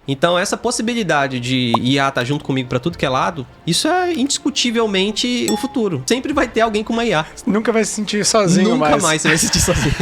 Então, essa possibilidade de IA estar junto comigo para tudo que é lado, isso é indiscutivelmente o futuro. Sempre vai ter alguém com uma IA. Nunca vai se sentir sozinho. Nunca mais você vai se sentir sozinho.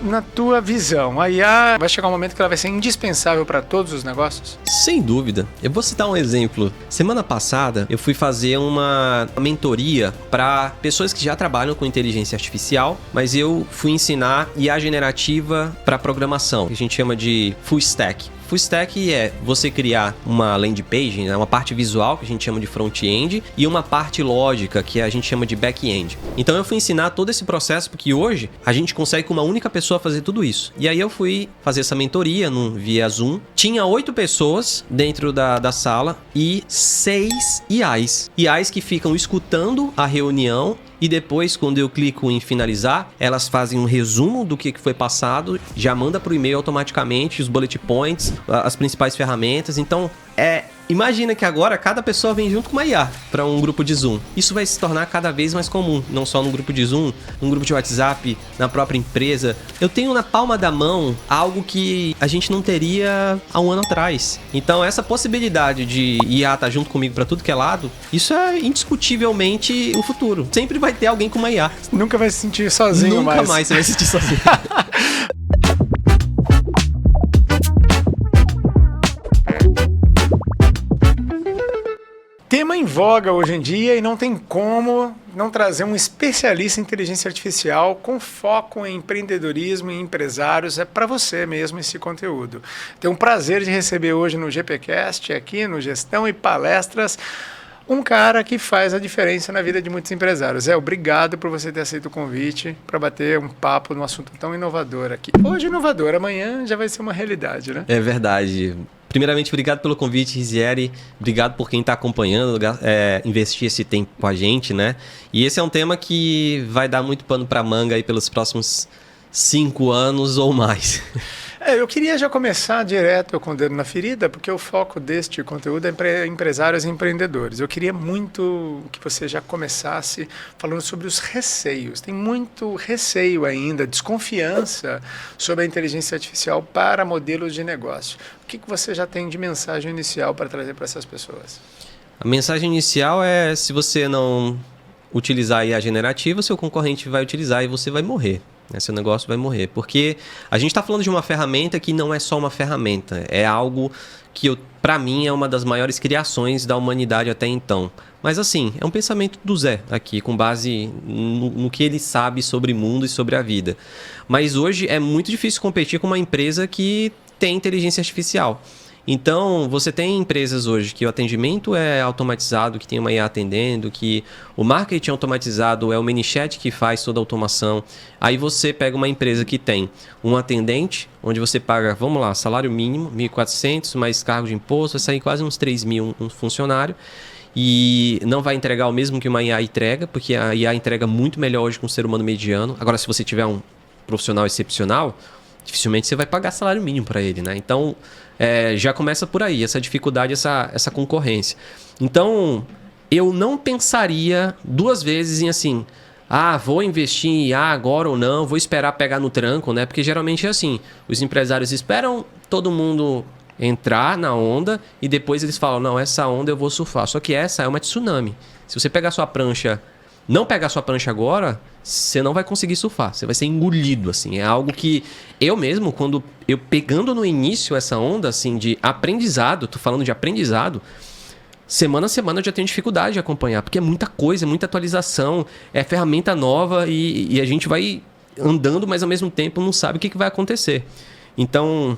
Na tua visão, a IA vai chegar um momento que ela vai ser indispensável para todos os negócios? Sem dúvida. Eu vou citar um exemplo. Semana passada, eu fui fazer uma mentoria para pessoas que já trabalham com inteligência artificial, mas eu fui ensinar IA generativa para programação, que a gente chama de full stack. Full stack é você criar uma landing page, né, uma parte visual, que a gente chama de front-end, e uma parte lógica, que a gente chama de back-end. Então eu fui ensinar todo esse processo, porque hoje a gente consegue com uma única pessoa fazer tudo isso. E aí eu fui fazer essa mentoria via Zoom. Tinha 8 pessoas dentro da sala e 6 IAs. IAs que ficam escutando a reunião. E depois, quando eu clico em finalizar, elas fazem um resumo do que foi passado, já manda para o e-mail automaticamente os bullet points, as principais ferramentas. Então, imagina que agora cada pessoa vem junto com uma IA para um grupo de Zoom. Isso vai se tornar cada vez mais comum, não só no grupo de Zoom, no grupo de WhatsApp, na própria empresa. Eu tenho na palma da mão algo que a gente não teria há um ano atrás. Então, essa possibilidade de IA estar junto comigo para tudo que é lado, isso é indiscutivelmente o futuro. Sempre vai ter alguém com uma IA. Nunca vai se sentir sozinho. Nunca mais você vai se sentir sozinho. Tema em voga hoje em dia e não tem como não trazer um especialista em inteligência artificial com foco em empreendedorismo e empresários. É para você mesmo esse conteúdo. Tenho um prazer de receber hoje no GPcast, aqui no Gestão e Palestras, um cara que faz a diferença na vida de muitos empresários. Obrigado por você ter aceito o convite para bater um papo num assunto tão inovador aqui. Hoje inovador, amanhã já vai ser uma realidade, né? É verdade. Primeiramente, obrigado pelo convite, Rizieri. Obrigado por quem está acompanhando, investir esse tempo com a gente, né? E esse é um tema que vai dar muito pano para manga aí pelos próximos 5 anos ou mais. Eu queria já começar direto com o dedo na ferida, porque o foco deste conteúdo é empresários e empreendedores. Eu queria muito que você já começasse falando sobre os receios. Tem muito receio ainda, desconfiança sobre a inteligência artificial para modelos de negócio. O que você já tem de mensagem inicial para trazer para essas pessoas? A mensagem inicial é: se você não utilizar a IA generativa, seu concorrente vai utilizar e você vai morrer. Seu negócio vai morrer, porque a gente está falando de uma ferramenta que não é só uma ferramenta, é algo que, para mim, é uma das maiores criações da humanidade até então. Mas assim, é um pensamento do Zé aqui, com base no que ele sabe sobre o mundo e sobre a vida. Mas hoje é muito difícil competir com uma empresa que tem inteligência artificial. Então, você tem empresas hoje que o atendimento é automatizado, que tem uma IA atendendo, que o marketing automatizado é o ManyChat que faz toda a automação. Aí você pega uma empresa que tem um atendente, onde você paga, vamos lá, salário mínimo, 1.400, mais cargo de imposto, vai sair quase uns 3.000 um funcionário. E não vai entregar o mesmo que uma IA entrega, porque a IA entrega muito melhor hoje que um ser humano mediano. Agora, se você tiver um profissional excepcional, dificilmente você vai pagar salário mínimo para ele, né? Então, já começa por aí, essa dificuldade, essa concorrência. Então, eu não pensaria 2 vezes em assim, vou investir em IA agora ou não, vou esperar pegar no tranco, né? Porque geralmente é assim, os empresários esperam todo mundo entrar na onda e depois eles falam, não, essa onda eu vou surfar. Só que essa é uma tsunami. Se você pegar sua prancha, não pegar sua prancha agora, você não vai conseguir surfar, você vai ser engolido, assim. É algo que eu mesmo, quando eu pegando no início essa onda, assim, de aprendizado, tô falando de aprendizado, semana a semana eu já tenho dificuldade de acompanhar, porque é muita coisa, é muita atualização, é ferramenta nova e a gente vai andando, mas ao mesmo tempo não sabe o que vai acontecer. Então,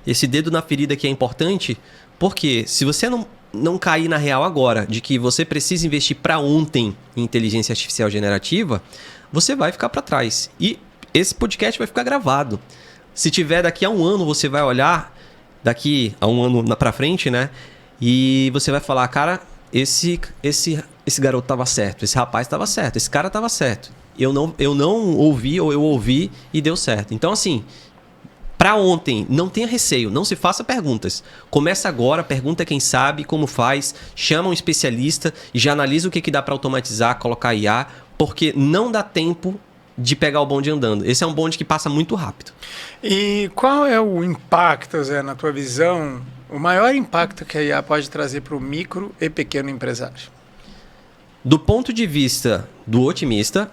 esse dedo na ferida aqui é importante, porque se você não cair na real agora de que você precisa investir para ontem em inteligência artificial generativa, você vai ficar para trás. E esse podcast vai ficar gravado. Se tiver daqui a 1 ano, você vai olhar daqui a 1 ano para frente, né? E você vai falar, cara, esse garoto estava certo, esse rapaz estava certo, esse cara estava certo. Eu não ouvi ou eu ouvi e deu certo. Então, assim, para ontem, não tenha receio, não se faça perguntas. Começa agora, pergunta quem sabe, como faz, chama um especialista e já analisa o que dá para automatizar, colocar IA, porque não dá tempo de pegar o bonde andando. Esse é um bonde que passa muito rápido. E qual é o impacto, Zé, na tua visão, o maior impacto que a IA pode trazer para o micro e pequeno empresário? Do ponto de vista do otimista,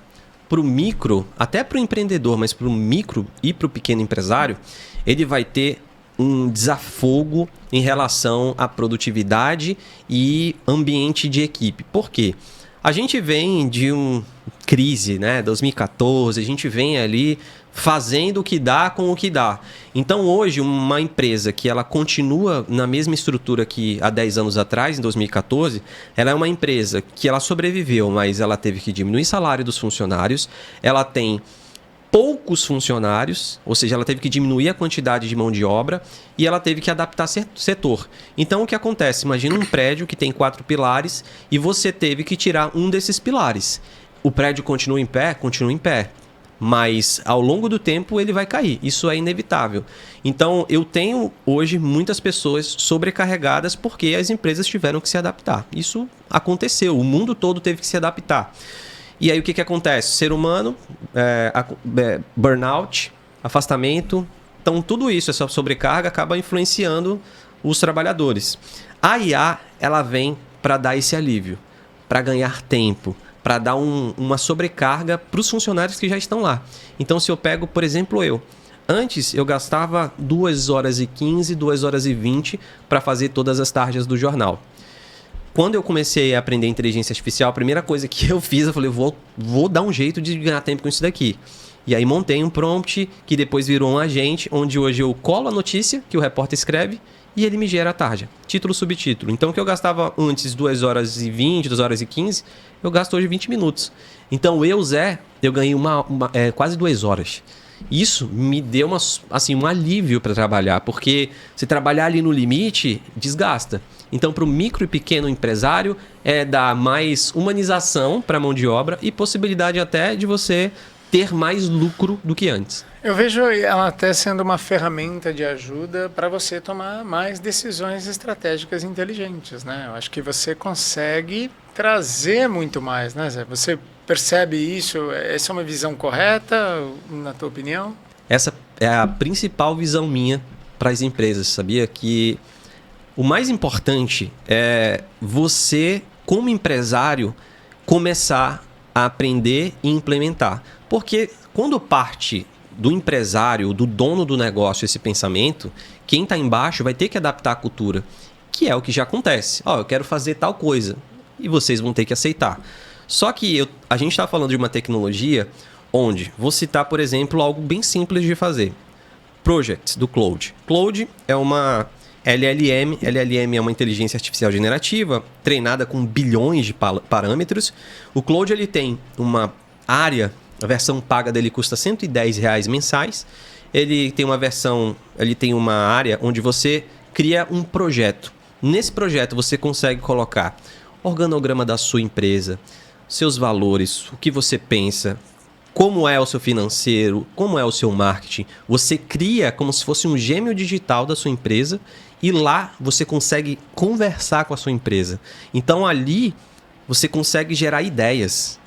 para o micro, até para o empreendedor, mas para o micro e para o pequeno empresário, ele vai ter um desafogo em relação à produtividade e ambiente de equipe. Por quê? A gente vem de uma crise, né? 2014, a gente vem ali fazendo o que dá com o que dá. Então hoje uma empresa que ela continua na mesma estrutura que há 10 anos atrás, em 2014, ela é uma empresa que ela sobreviveu, mas ela teve que diminuir o salário dos funcionários, ela tem poucos funcionários, ou seja, ela teve que diminuir a quantidade de mão de obra e ela teve que adaptar setor. Então o que acontece? Imagina um prédio que tem 4 pilares e você teve que tirar um desses pilares. O prédio continua em pé? Continua em pé. Mas ao longo do tempo ele vai cair. Isso é inevitável. Então eu tenho hoje muitas pessoas sobrecarregadas porque as empresas tiveram que se adaptar. Isso aconteceu, o mundo todo teve que se adaptar. E aí o que acontece? Ser humano, burnout, afastamento. Então tudo isso, essa sobrecarga acaba influenciando os trabalhadores. A IA ela vem para dar esse alívio, para ganhar tempo, para dar uma sobrecarga para os funcionários que já estão lá. Então, se eu pego, por exemplo, antes eu gastava 2 horas e 15, 2 horas e 20 para fazer todas as tarjas do jornal. Quando eu comecei a aprender inteligência artificial, a primeira coisa que eu fiz, eu falei, vou dar um jeito de ganhar tempo com isso daqui. E aí montei um prompt que depois virou um agente, onde hoje eu colo a notícia que o repórter escreve e ele me gera a tarja, título, subtítulo. Então, o que eu gastava antes 2 horas e 20, 2 horas e 15, eu gasto hoje 20 minutos. Então, eu ganhei quase 2 horas. Isso me deu um alívio para trabalhar, porque se trabalhar ali no limite, desgasta. Então, para o micro e pequeno empresário, dar mais humanização para a mão de obra e possibilidade até de você ter mais lucro do que antes. Eu vejo ela até sendo uma ferramenta de ajuda para você tomar mais decisões estratégicas inteligentes, né? Eu acho que você consegue trazer muito mais, né, Zé? Você percebe isso? Essa é uma visão correta, na tua opinião? Essa é a principal visão minha para as empresas, sabia? Que o mais importante é você, como empresário, começar a aprender e implementar. Porque quando parte do empresário, do dono do negócio, esse pensamento, quem está embaixo vai ter que adaptar a cultura, que é o que já acontece. Eu quero fazer tal coisa e vocês vão ter que aceitar. Só que a gente está falando de uma tecnologia onde, vou citar, por exemplo, algo bem simples de fazer. Projects do Claude. Claude é uma LLM. LLM é uma inteligência artificial generativa treinada com bilhões de parâmetros. O Claude ele tem uma área, a versão paga dele custa R$110 mensais. Ele tem uma área onde você cria um projeto. Nesse projeto você consegue colocar organograma da sua empresa, seus valores, o que você pensa, como é o seu financeiro, como é o seu marketing. Você cria como se fosse um gêmeo digital da sua empresa e lá você consegue conversar com a sua empresa. Então ali você consegue gerar ideias,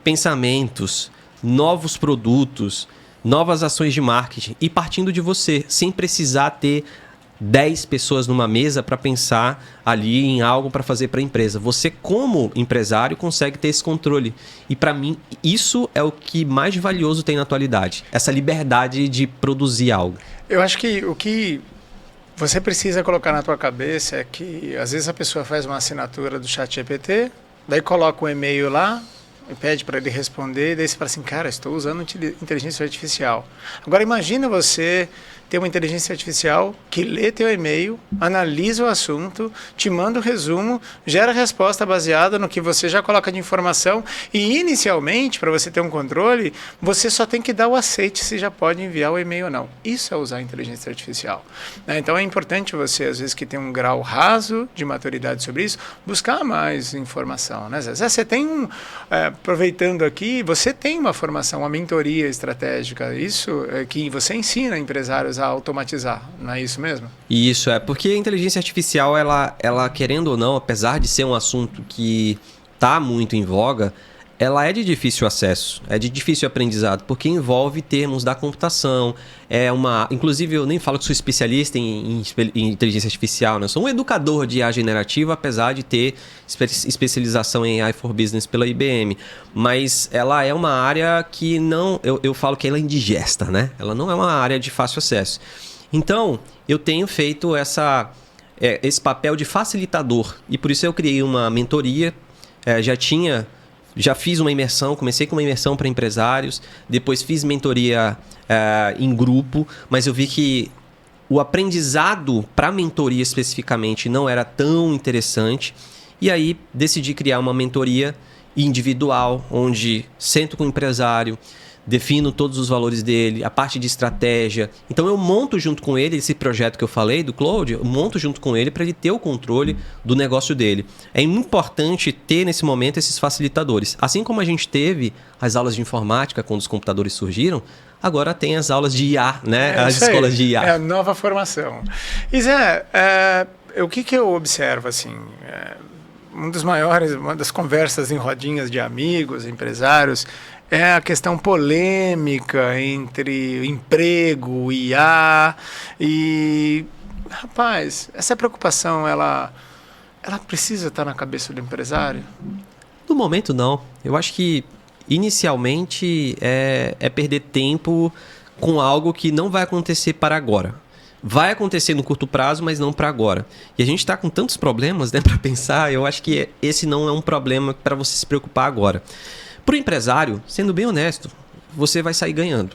pensamentos, novos produtos, novas ações de marketing e partindo de você, sem precisar ter 10 pessoas numa mesa para pensar ali em algo para fazer para a empresa. Você, como empresário, consegue ter esse controle. E para mim, isso é o que mais valioso tem na atualidade. Essa liberdade de produzir algo. Eu acho que o que você precisa colocar na tua cabeça é que às vezes a pessoa faz uma assinatura do ChatGPT, daí coloca um e-mail lá, e pede para ele responder, e daí você fala assim, cara, estou usando inteligência artificial. Agora imagina você ter uma inteligência artificial que lê teu e-mail, analisa o assunto, te manda o resumo, gera resposta baseada no que você já coloca de informação e inicialmente, para você ter um controle, você só tem que dar o aceite se já pode enviar o e-mail ou não. Isso é usar a inteligência artificial. Então é importante você, às vezes que tem um grau raso de maturidade sobre isso, buscar mais informação. Né? Zé, você tem aproveitando aqui, você tem uma formação, uma mentoria estratégica, isso é que você ensina empresários a automatizar, não é isso mesmo? Isso, porque a inteligência artificial, ela querendo ou não, apesar de ser um assunto que está muito em voga, ela é de difícil acesso, é de difícil aprendizado, porque envolve termos da computação. Inclusive, eu nem falo que sou especialista em inteligência artificial, né? Eu sou um educador de IA generativa, apesar de ter especialização em AI for Business pela IBM. Mas ela é uma área que não... Eu falo que ela é indigesta, né? Ela não é uma área de fácil acesso. Então, eu tenho feito esse papel de facilitador. E por isso eu criei uma mentoria. Já fiz uma imersão, comecei com uma imersão para empresários, depois fiz mentoria em grupo, mas eu vi que o aprendizado para mentoria especificamente não era tão interessante. E aí decidi criar uma mentoria individual, onde sento com o empresário, defino todos os valores dele, a parte de estratégia. Então eu monto junto com ele esse projeto que eu falei do Cloud, eu monto junto com ele para ele ter o controle do negócio dele. É importante ter nesse momento esses facilitadores. Assim como a gente teve as aulas de informática quando os computadores surgiram, agora tem as aulas de IA, né? As escolas de IA. É a nova formação. E Zé, o que eu observo assim? Uma das conversas em rodinhas de amigos, empresários, é a questão polêmica entre emprego, IA e... Rapaz, essa preocupação, ela precisa estar na cabeça do empresário? No momento, não. Eu acho que, inicialmente, é perder tempo com algo que não vai acontecer para agora. Vai acontecer no curto prazo, mas não para agora. E a gente está com tantos problemas, né, para pensar, eu acho que esse não é um problema para você se preocupar agora. Para o empresário, sendo bem honesto, você vai sair ganhando.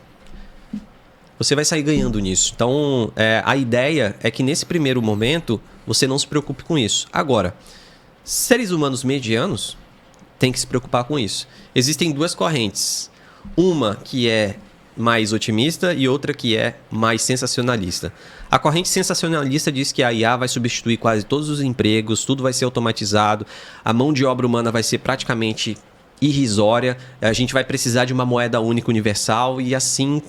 Você vai sair ganhando nisso. Então, a ideia é que nesse primeiro momento, você não se preocupe com isso. Agora, seres humanos medianos têm que se preocupar com isso. Existem duas correntes. Uma que é mais otimista e outra que é mais sensacionalista. A corrente sensacionalista diz que a IA vai substituir quase todos os empregos, tudo vai ser automatizado, a mão de obra humana vai ser praticamente irrisória, a gente vai precisar de uma moeda única universal e assim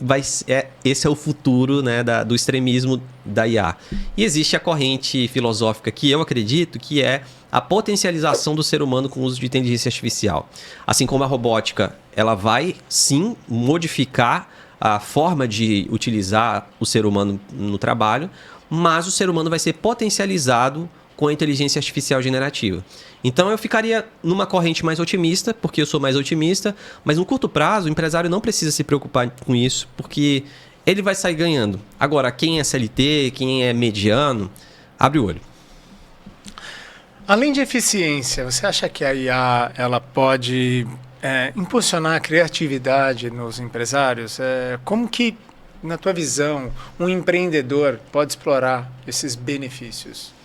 esse é o futuro, né, do extremismo da IA. E existe a corrente filosófica que eu acredito que é a potencialização do ser humano com o uso de inteligência artificial. Assim como a robótica, ela vai sim modificar a forma de utilizar o ser humano no trabalho, mas o ser humano vai ser potencializado com a inteligência artificial generativa. Então eu ficaria numa corrente mais otimista, porque eu sou mais otimista, mas no curto prazo o empresário não precisa se preocupar com isso, porque ele vai sair ganhando. Agora, quem é CLT, quem é mediano, abre o olho. Além de eficiência, você acha que a IA ela pode impulsionar a criatividade nos empresários? Como que, na tua visão, um empreendedor pode explorar esses benefícios?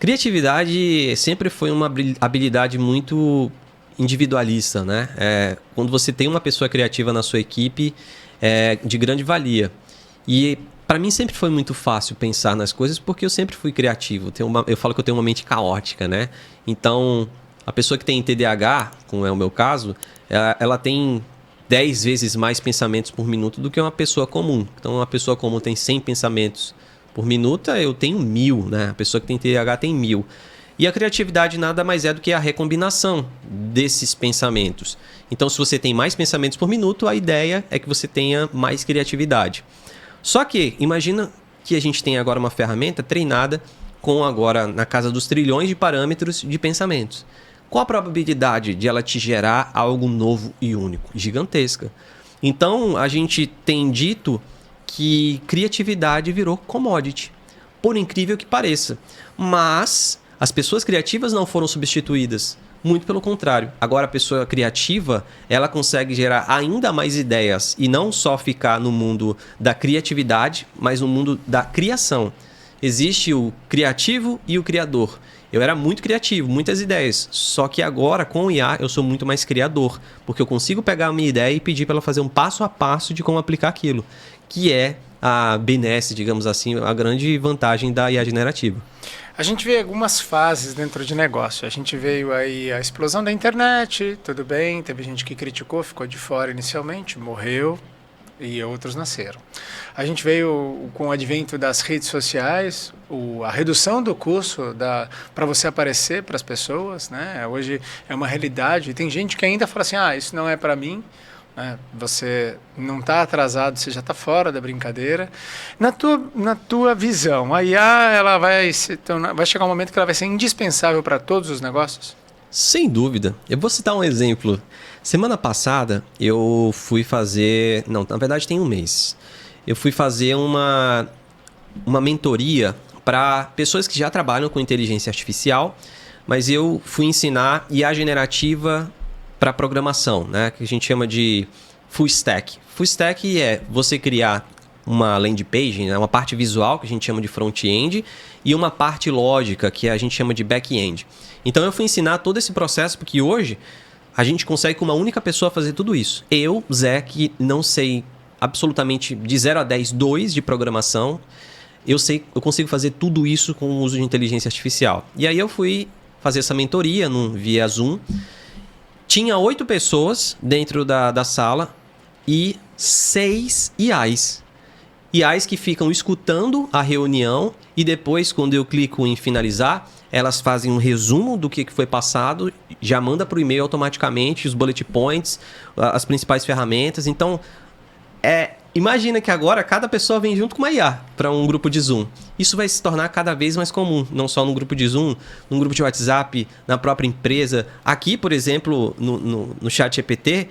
Criatividade sempre foi uma habilidade muito individualista, né? Quando você tem uma pessoa criativa na sua equipe, é de grande valia. E para mim sempre foi muito fácil pensar nas coisas porque eu sempre fui criativo. Eu falo que eu tenho uma mente caótica, né? Então, a pessoa que tem TDAH, como é o meu caso, ela tem 10 vezes mais pensamentos por minuto do que uma pessoa comum. Então, uma pessoa comum tem 100 pensamentos por minuto, eu tenho 1000, né? A pessoa que tem TDAH tem 1000. E a criatividade nada mais é do que a recombinação desses pensamentos. Então, se você tem mais pensamentos por minuto, a ideia é que você tenha mais criatividade. Só que, imagina que a gente tem agora uma ferramenta treinada com agora na casa dos trilhões de parâmetros de pensamentos. Qual a probabilidade de ela te gerar algo novo e único? Gigantesca. Então, a gente tem dito que criatividade virou commodity, por incrível que pareça. Mas as pessoas criativas não foram substituídas, muito pelo contrário. Agora a pessoa criativa, ela consegue gerar ainda mais ideias e não só ficar no mundo da criatividade, mas no mundo da criação. Existe o criativo e o criador. Eu era muito criativo, muitas ideias. Só que agora, com o IA, eu sou muito mais criador. Porque eu consigo pegar a minha ideia e pedir para ela fazer um passo a passo de como aplicar aquilo. Que é a benesse, digamos assim, a grande vantagem da IA generativa. A gente vê algumas fases dentro de negócio. A gente veio aí a explosão da internet, tudo bem, teve gente que criticou, ficou de fora inicialmente, morreu e outros nasceram. A gente veio com o advento das redes sociais, a redução do custo para você aparecer para as pessoas, né? Hoje é uma realidade. E tem gente que ainda fala assim, isso não é para mim. Você não está atrasado, você já está fora da brincadeira. Na tua visão, a IA ela vai chegar um momento que ela vai ser indispensável para todos os negócios? Sem dúvida. Eu vou citar um exemplo. Semana passada eu fui fazer... Não, na verdade tem um mês. Eu fui fazer uma mentoria para pessoas que já trabalham com inteligência artificial, mas eu fui ensinar IA generativa para programação, né? Que a gente chama de full stack. Full stack é você criar uma landing page, né? Uma parte visual, que a gente chama de front-end, e uma parte lógica, que a gente chama de back-end. Então eu fui ensinar todo esse processo, porque hoje a gente consegue com uma única pessoa fazer tudo isso. Eu, Zé, que não sei absolutamente de 0 a 10, 2 de programação, eu consigo fazer tudo isso com o uso de inteligência artificial. E aí eu fui fazer essa mentoria via Zoom. Tinha 8 pessoas dentro da sala e 6 IAs. IAs que ficam escutando a reunião e depois, quando eu clico em finalizar, elas fazem um resumo do que foi passado, já manda para o e-mail automaticamente os bullet points, as principais ferramentas. Então, imagina que agora cada pessoa vem junto com uma IA para um grupo de Zoom. Isso vai se tornar cada vez mais comum, não só no grupo de Zoom, no grupo de WhatsApp, na própria empresa. Aqui, por exemplo, no ChatGPT,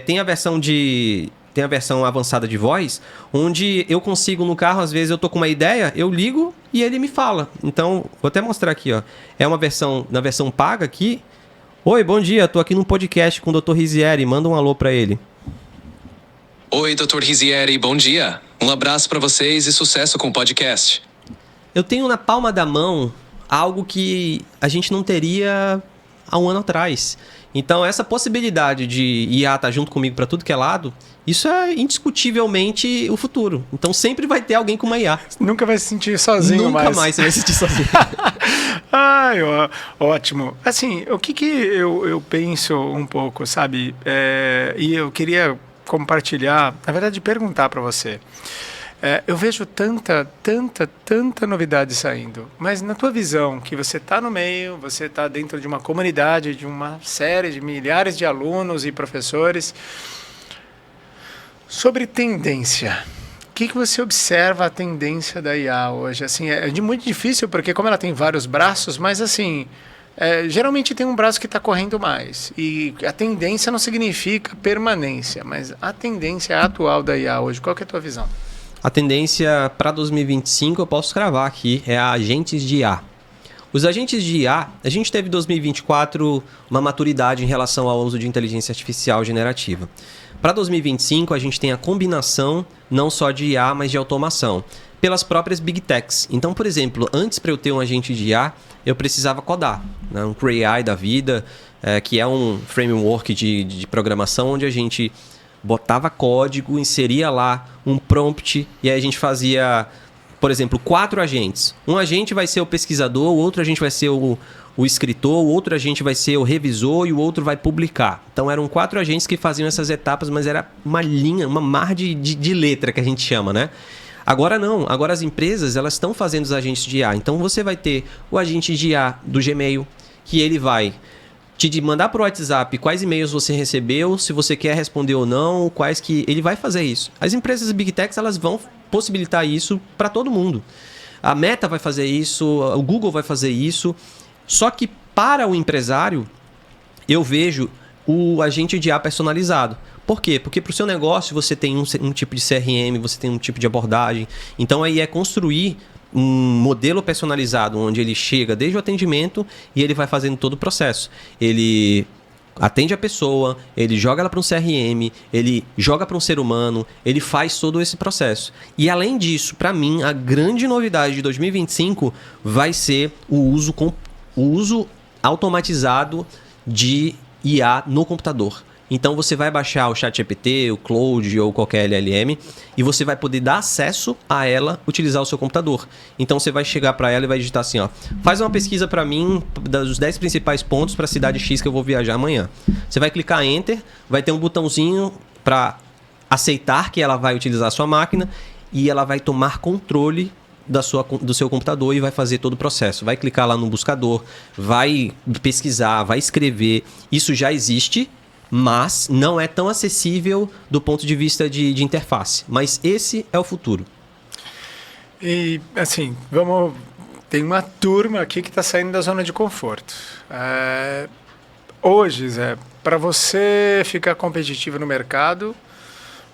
tem a versão avançada de voz, onde eu consigo no carro, às vezes eu tô com uma ideia, eu ligo e ele me fala. Então, vou até mostrar aqui, ó. Na versão paga aqui. Oi, bom dia, tô aqui num podcast com o Dr. Rizieri, manda um alô para ele. Oi, Dr. Rizieri, bom dia. Um abraço para vocês e sucesso com o podcast. Eu tenho na palma da mão algo que a gente não teria há um ano atrás. Então, essa possibilidade de IA estar junto comigo para tudo que é lado, isso é indiscutivelmente o futuro. Então, sempre vai ter alguém com uma IA. Nunca vai se sentir sozinho mais. Nunca mais você vai se sentir sozinho. Ai, ótimo. Assim, o que eu penso um pouco, sabe? E eu queria compartilhar, na verdade, perguntar para você. Eu vejo tanta novidade saindo, mas na tua visão, que você está no meio, você está dentro de uma comunidade, de uma série de milhares de alunos e professores, sobre tendência, o que você observa a tendência da IA hoje? Assim, muito difícil, porque como ela tem vários braços, mas assim... geralmente tem um braço que está correndo mais. E a tendência não significa permanência, mas a tendência atual da IA hoje, qual que é a tua visão? A tendência para 2025, eu posso cravar aqui, é a agentes de IA. Os agentes de IA, a gente teve em 2024 uma maturidade em relação ao uso de inteligência artificial generativa. Para 2025, a gente tem a combinação não só de IA, mas de automação, pelas próprias Big Techs. Então, por exemplo, antes para eu ter um agente de IA, eu precisava codar, né? Um CrayAI da vida, que é um framework de programação onde a gente botava código, inseria lá um prompt e aí a gente fazia, por exemplo, 4 agentes. Um agente vai ser o pesquisador, o outro agente vai ser o escritor, o outro agente vai ser o revisor e o outro vai publicar. Então eram 4 agentes que faziam essas etapas, mas era uma linha, uma mar de letra que a gente chama, né? Agora não, agora as empresas elas estão fazendo os agentes de IA. Então você vai ter o agente de IA do Gmail, que ele vai te mandar para o WhatsApp quais e-mails você recebeu, se você quer responder ou não, quais que... Ele vai fazer isso. As empresas Big Techs elas vão possibilitar isso para todo mundo. A Meta vai fazer isso, o Google vai fazer isso. Só que para o empresário, eu vejo o agente de IA personalizado. Por quê? Porque para o seu negócio você tem um tipo de CRM, você tem um tipo de abordagem. Então aí é construir um modelo personalizado, onde ele chega desde o atendimento e ele vai fazendo todo o processo. Ele atende a pessoa, ele joga ela para um CRM, ele joga para um ser humano, ele faz todo esse processo. E além disso, para mim, a grande novidade de 2025 vai ser o uso automatizado de IA no computador. Então você vai baixar o ChatGPT, o Claude ou qualquer LLM e você vai poder dar acesso a ela, utilizar o seu computador. Então você vai chegar para ela e vai digitar assim, ó, faz uma pesquisa para mim dos 10 principais pontos para a cidade X que eu vou viajar amanhã. Você vai clicar Enter, vai ter um botãozinho para aceitar que ela vai utilizar a sua máquina e ela vai tomar controle do seu computador e vai fazer todo o processo. Vai clicar lá no buscador, vai pesquisar, vai escrever. Isso já existe, mas não é tão acessível do ponto de vista de interface. Mas esse é o futuro. E, assim, tem uma turma aqui que está saindo da zona de conforto. Hoje, Zé, para você ficar competitivo no mercado,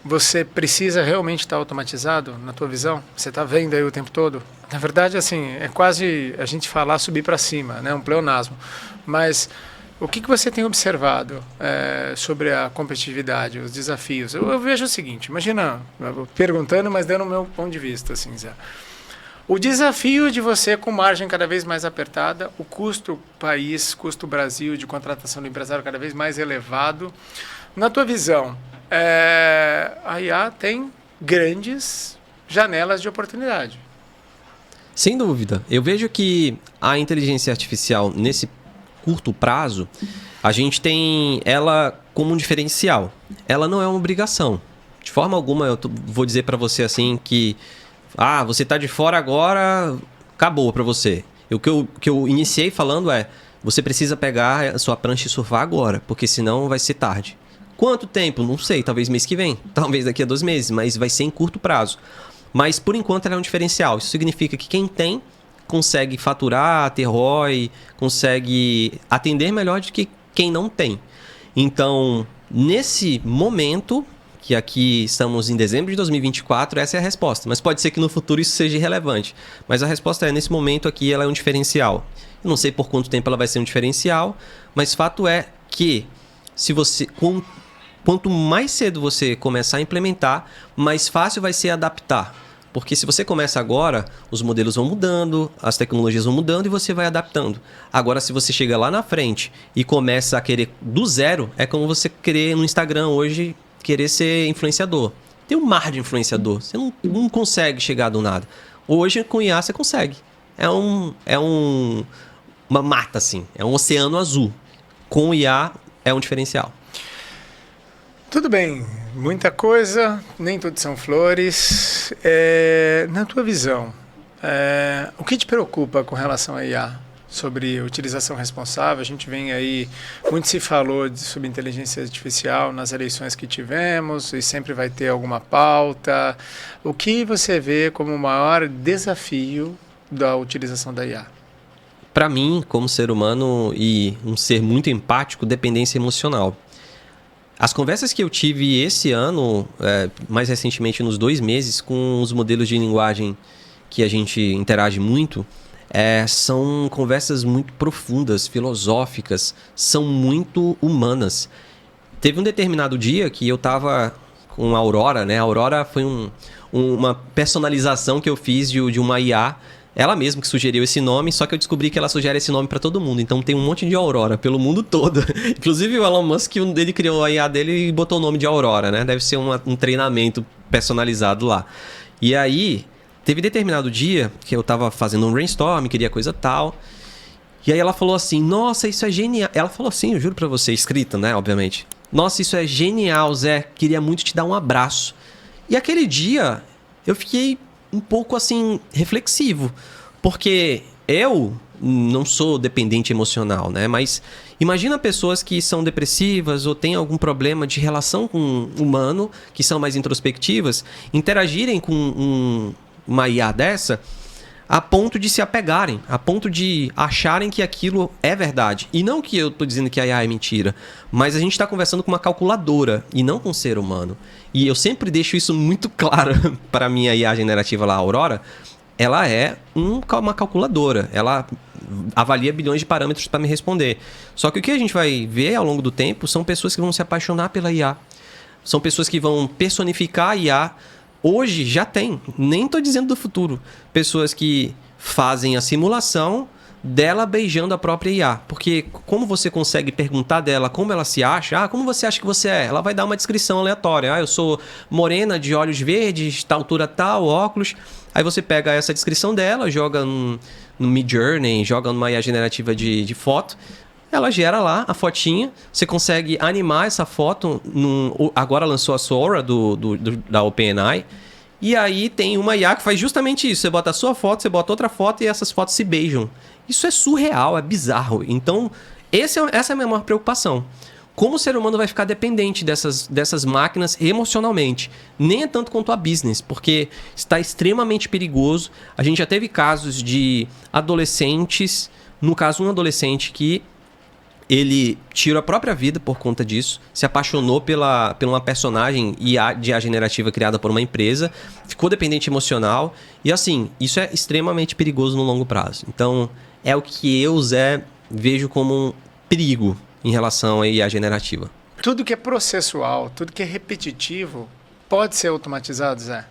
você precisa realmente estar automatizado, na tua visão? Você está vendo aí o tempo todo? Na verdade, assim, é quase a gente falar subir para cima, né? Um pleonasmo. Mas o que você tem observado sobre a competitividade, os desafios? Eu vejo o seguinte, imagina, perguntando, mas dando o meu ponto de vista, assim, Zé. O desafio de você, com margem cada vez mais apertada, o custo país, custo Brasil de contratação do empresário cada vez mais elevado. Na tua visão, a IA tem grandes janelas de oportunidade. Sem dúvida. Eu vejo que a inteligência artificial, nesse curto prazo, a gente tem ela como um diferencial. Ela não é uma obrigação. De forma alguma, vou dizer para você assim que você está de fora agora, acabou para você. O que eu iniciei falando você precisa pegar a sua prancha e surfar agora, porque senão vai ser tarde. Quanto tempo? Não sei, talvez mês que vem, talvez daqui a 2 meses, mas vai ser em curto prazo. Mas, por enquanto, ela é um diferencial. Isso significa que quem tem consegue faturar, ter ROI, consegue atender melhor do que quem não tem. Então, nesse momento, que aqui estamos em dezembro de 2024, essa é a resposta. Mas pode ser que no futuro isso seja irrelevante. Mas a resposta nesse momento aqui, ela é um diferencial. Eu não sei por quanto tempo ela vai ser um diferencial, mas fato é que se você... Quanto mais cedo você começar a implementar, mais fácil vai ser adaptar. Porque se você começa agora, os modelos vão mudando, as tecnologias vão mudando e você vai adaptando. Agora, se você chega lá na frente e começa a querer do zero, é como você querer no Instagram hoje, querer ser influenciador. Tem um mar de influenciador, você não consegue chegar do nada. Hoje, com IA, você consegue. Uma mata, assim, é um oceano azul. Com IA, é um diferencial. Tudo bem, muita coisa, nem tudo são flores. Na tua visão, o que te preocupa com relação à IA? Sobre utilização responsável, a gente vem aí, muito se falou sobre inteligência artificial nas eleições que tivemos, e sempre vai ter alguma pauta. O que você vê como o maior desafio da utilização da IA? Para mim, como ser humano e um ser muito empático, dependência emocional. As conversas que eu tive esse ano, mais recentemente nos 2 meses, com os modelos de linguagem que a gente interage muito, são conversas muito profundas, filosóficas, são muito humanas. Teve um determinado dia que eu estava com a Aurora, né? A Aurora foi uma personalização que eu fiz de uma IA. Ela mesma que sugeriu esse nome, só que eu descobri que ela sugere esse nome para todo mundo. Então tem um monte de Aurora pelo mundo todo. Inclusive o Elon Musk, ele criou a IA dele e botou o nome de Aurora, né? Deve ser um treinamento personalizado lá. E aí, teve determinado dia que eu tava fazendo um brainstorm, queria coisa tal. E aí ela falou assim, nossa, isso é genial. Ela falou assim, eu juro pra você, escrita, né? Obviamente. Nossa, isso é genial, Zé. Queria muito te dar um abraço. E aquele dia, eu fiquei um pouco assim, reflexivo, porque eu não sou dependente emocional, né? Mas imagina pessoas que são depressivas ou têm algum problema de relação com um humano, que são mais introspectivas, interagirem com uma IA dessa a ponto de se apegarem, a ponto de acharem que aquilo é verdade. E não que eu estou dizendo que a IA é mentira, mas a gente está conversando com uma calculadora e não com um ser humano. E eu sempre deixo isso muito claro para a minha IA generativa lá, a Aurora. Ela é uma calculadora, ela avalia bilhões de parâmetros para me responder. Só que o que a gente vai ver ao longo do tempo são pessoas que vão se apaixonar pela IA. São pessoas que vão personificar a IA. Hoje já tem, nem estou dizendo do futuro, pessoas que fazem a simulação dela beijando a própria IA. Porque como você consegue perguntar dela como ela se acha, como você acha que você é? Ela vai dar uma descrição aleatória. Eu sou morena, de olhos verdes, tal altura tal, óculos. Aí você pega essa descrição dela, joga no Midjourney, joga numa IA generativa de foto. Ela gera lá a fotinha, você consegue animar essa foto. Agora lançou a Sora da OpenAI. E aí tem uma IA que faz justamente isso. Você bota a sua foto, você bota outra foto e essas fotos se beijam. Isso é surreal, é bizarro. Então, essa é a minha maior preocupação. Como o ser humano vai ficar dependente dessas máquinas emocionalmente? Nem é tanto quanto a business, porque está extremamente perigoso. A gente já teve casos de adolescentes, no caso um adolescente que ele tirou a própria vida por conta disso, se apaixonou pela uma personagem de IA generativa criada por uma empresa, ficou dependente emocional e assim, isso é extremamente perigoso no longo prazo. Então, é o que eu, Zé, vejo como um perigo em relação à IA generativa. Tudo que é processual, tudo que é repetitivo, pode ser automatizado, Zé?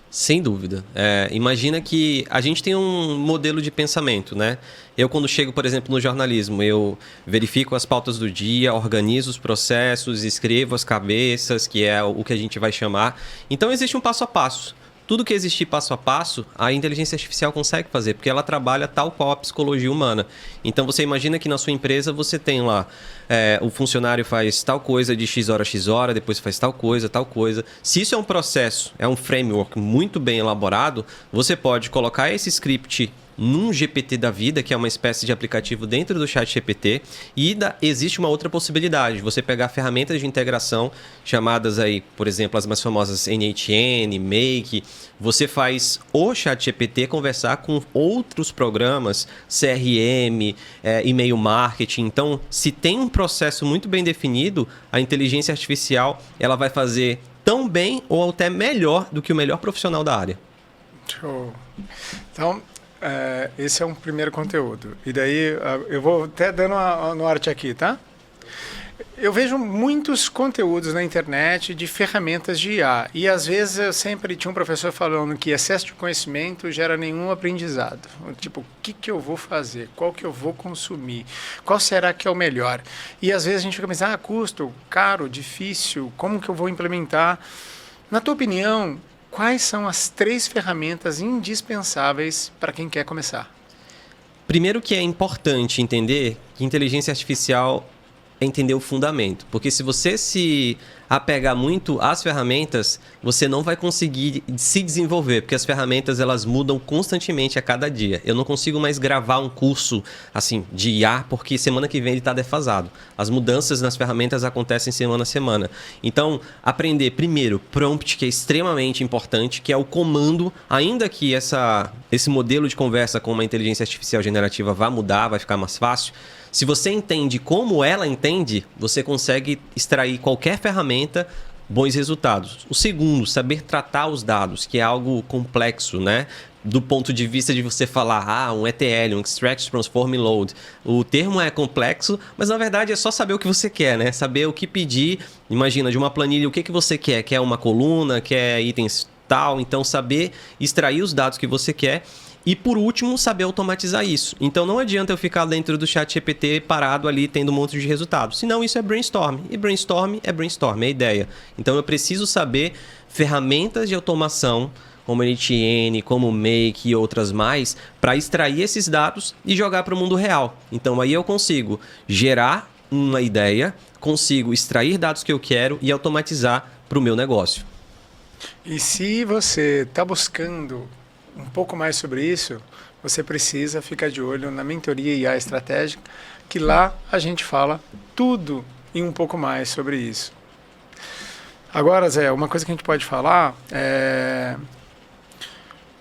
Sem dúvida. Imagina que a gente tem um modelo de pensamento, né? Eu, quando chego, por exemplo, no jornalismo, eu verifico as pautas do dia, organizo os processos, escrevo as cabeças, que é o que a gente vai chamar. Então, existe um passo a passo. Tudo que existir passo a passo, a inteligência artificial consegue fazer, porque ela trabalha tal qual a psicologia humana. Então, você imagina que na sua empresa você tem lá, o funcionário faz tal coisa de X hora a X hora, depois faz tal coisa, tal coisa. Se isso é um processo, é um framework muito bem elaborado, você pode colocar esse script num GPT da vida, que é uma espécie de aplicativo dentro do chat GPT, e existe uma outra possibilidade, você pegar ferramentas de integração chamadas aí, por exemplo, as mais famosas NHN, Make, você faz o chat GPT conversar com outros programas, CRM, e-mail marketing. Então, se tem um processo muito bem definido, a inteligência artificial ela vai fazer tão bem ou até melhor do que o melhor profissional da área. Show. Então, esse é um primeiro conteúdo. E daí, eu vou até dando a norte aqui, tá? Eu vejo muitos conteúdos na internet de ferramentas de IA. E, às vezes, eu sempre tinha um professor falando que excesso de conhecimento gera nenhum aprendizado. Tipo, o que eu vou fazer? Qual que eu vou consumir? Qual será que é o melhor? E, às vezes, a gente fica pensando, custo, caro, difícil, como que eu vou implementar? Na tua opinião, quais são as 3 ferramentas indispensáveis para quem quer começar? Primeiro que é importante entender que inteligência artificial é entender o fundamento. Porque se você se apegar muito às ferramentas, você não vai conseguir se desenvolver, porque as ferramentas elas mudam constantemente a cada dia. Eu não consigo mais gravar um curso assim de IA, porque semana que vem ele está defasado. As mudanças nas ferramentas acontecem semana a semana. Então, aprender primeiro prompt, que é extremamente importante, que é o comando, ainda que esse modelo de conversa com uma inteligência artificial generativa vá mudar, vai ficar mais fácil. Se você entende como ela entende, você consegue extrair qualquer ferramenta, bons resultados. O segundo, saber tratar os dados, que é algo complexo, né? Do ponto de vista de você falar, um ETL, um Extract, Transform e Load. O termo é complexo, mas na verdade é só saber o que você quer, né? Saber o que pedir. Imagina, de uma planilha, o que você quer? Quer uma coluna? Quer itens tal? Então, saber extrair os dados que você quer. E, por último, saber automatizar isso. Então, não adianta eu ficar dentro do chat GPT parado ali, tendo um monte de resultados. Senão, isso é brainstorm. E brainstorm, é ideia. Então, eu preciso saber ferramentas de automação, como NHN, como Make e outras mais, para extrair esses dados e jogar para o mundo real. Então, aí eu consigo gerar uma ideia, consigo extrair dados que eu quero e automatizar para o meu negócio. E se você está buscando um pouco mais sobre isso, você precisa ficar de olho na mentoria IA estratégica, que lá a gente fala tudo e um pouco mais sobre isso. Agora, Zé, uma coisa que a gente pode falar é...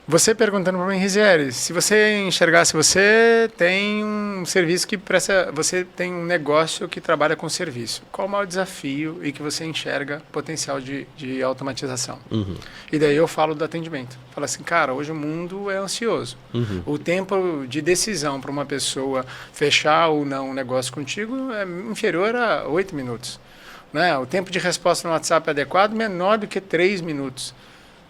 Você perguntando para mim, Rizieri, se você enxergasse, você tem um serviço que presta, você tem um negócio que trabalha com serviço. Qual o maior desafio e que você enxerga potencial de automatização? Uhum. E daí eu falo do atendimento. Falo assim, cara, hoje o mundo é ansioso. Uhum. O tempo de decisão para uma pessoa fechar ou não um negócio contigo é inferior a 8 minutos. Né? O tempo de resposta no WhatsApp é adequado, menor do que 3 minutos.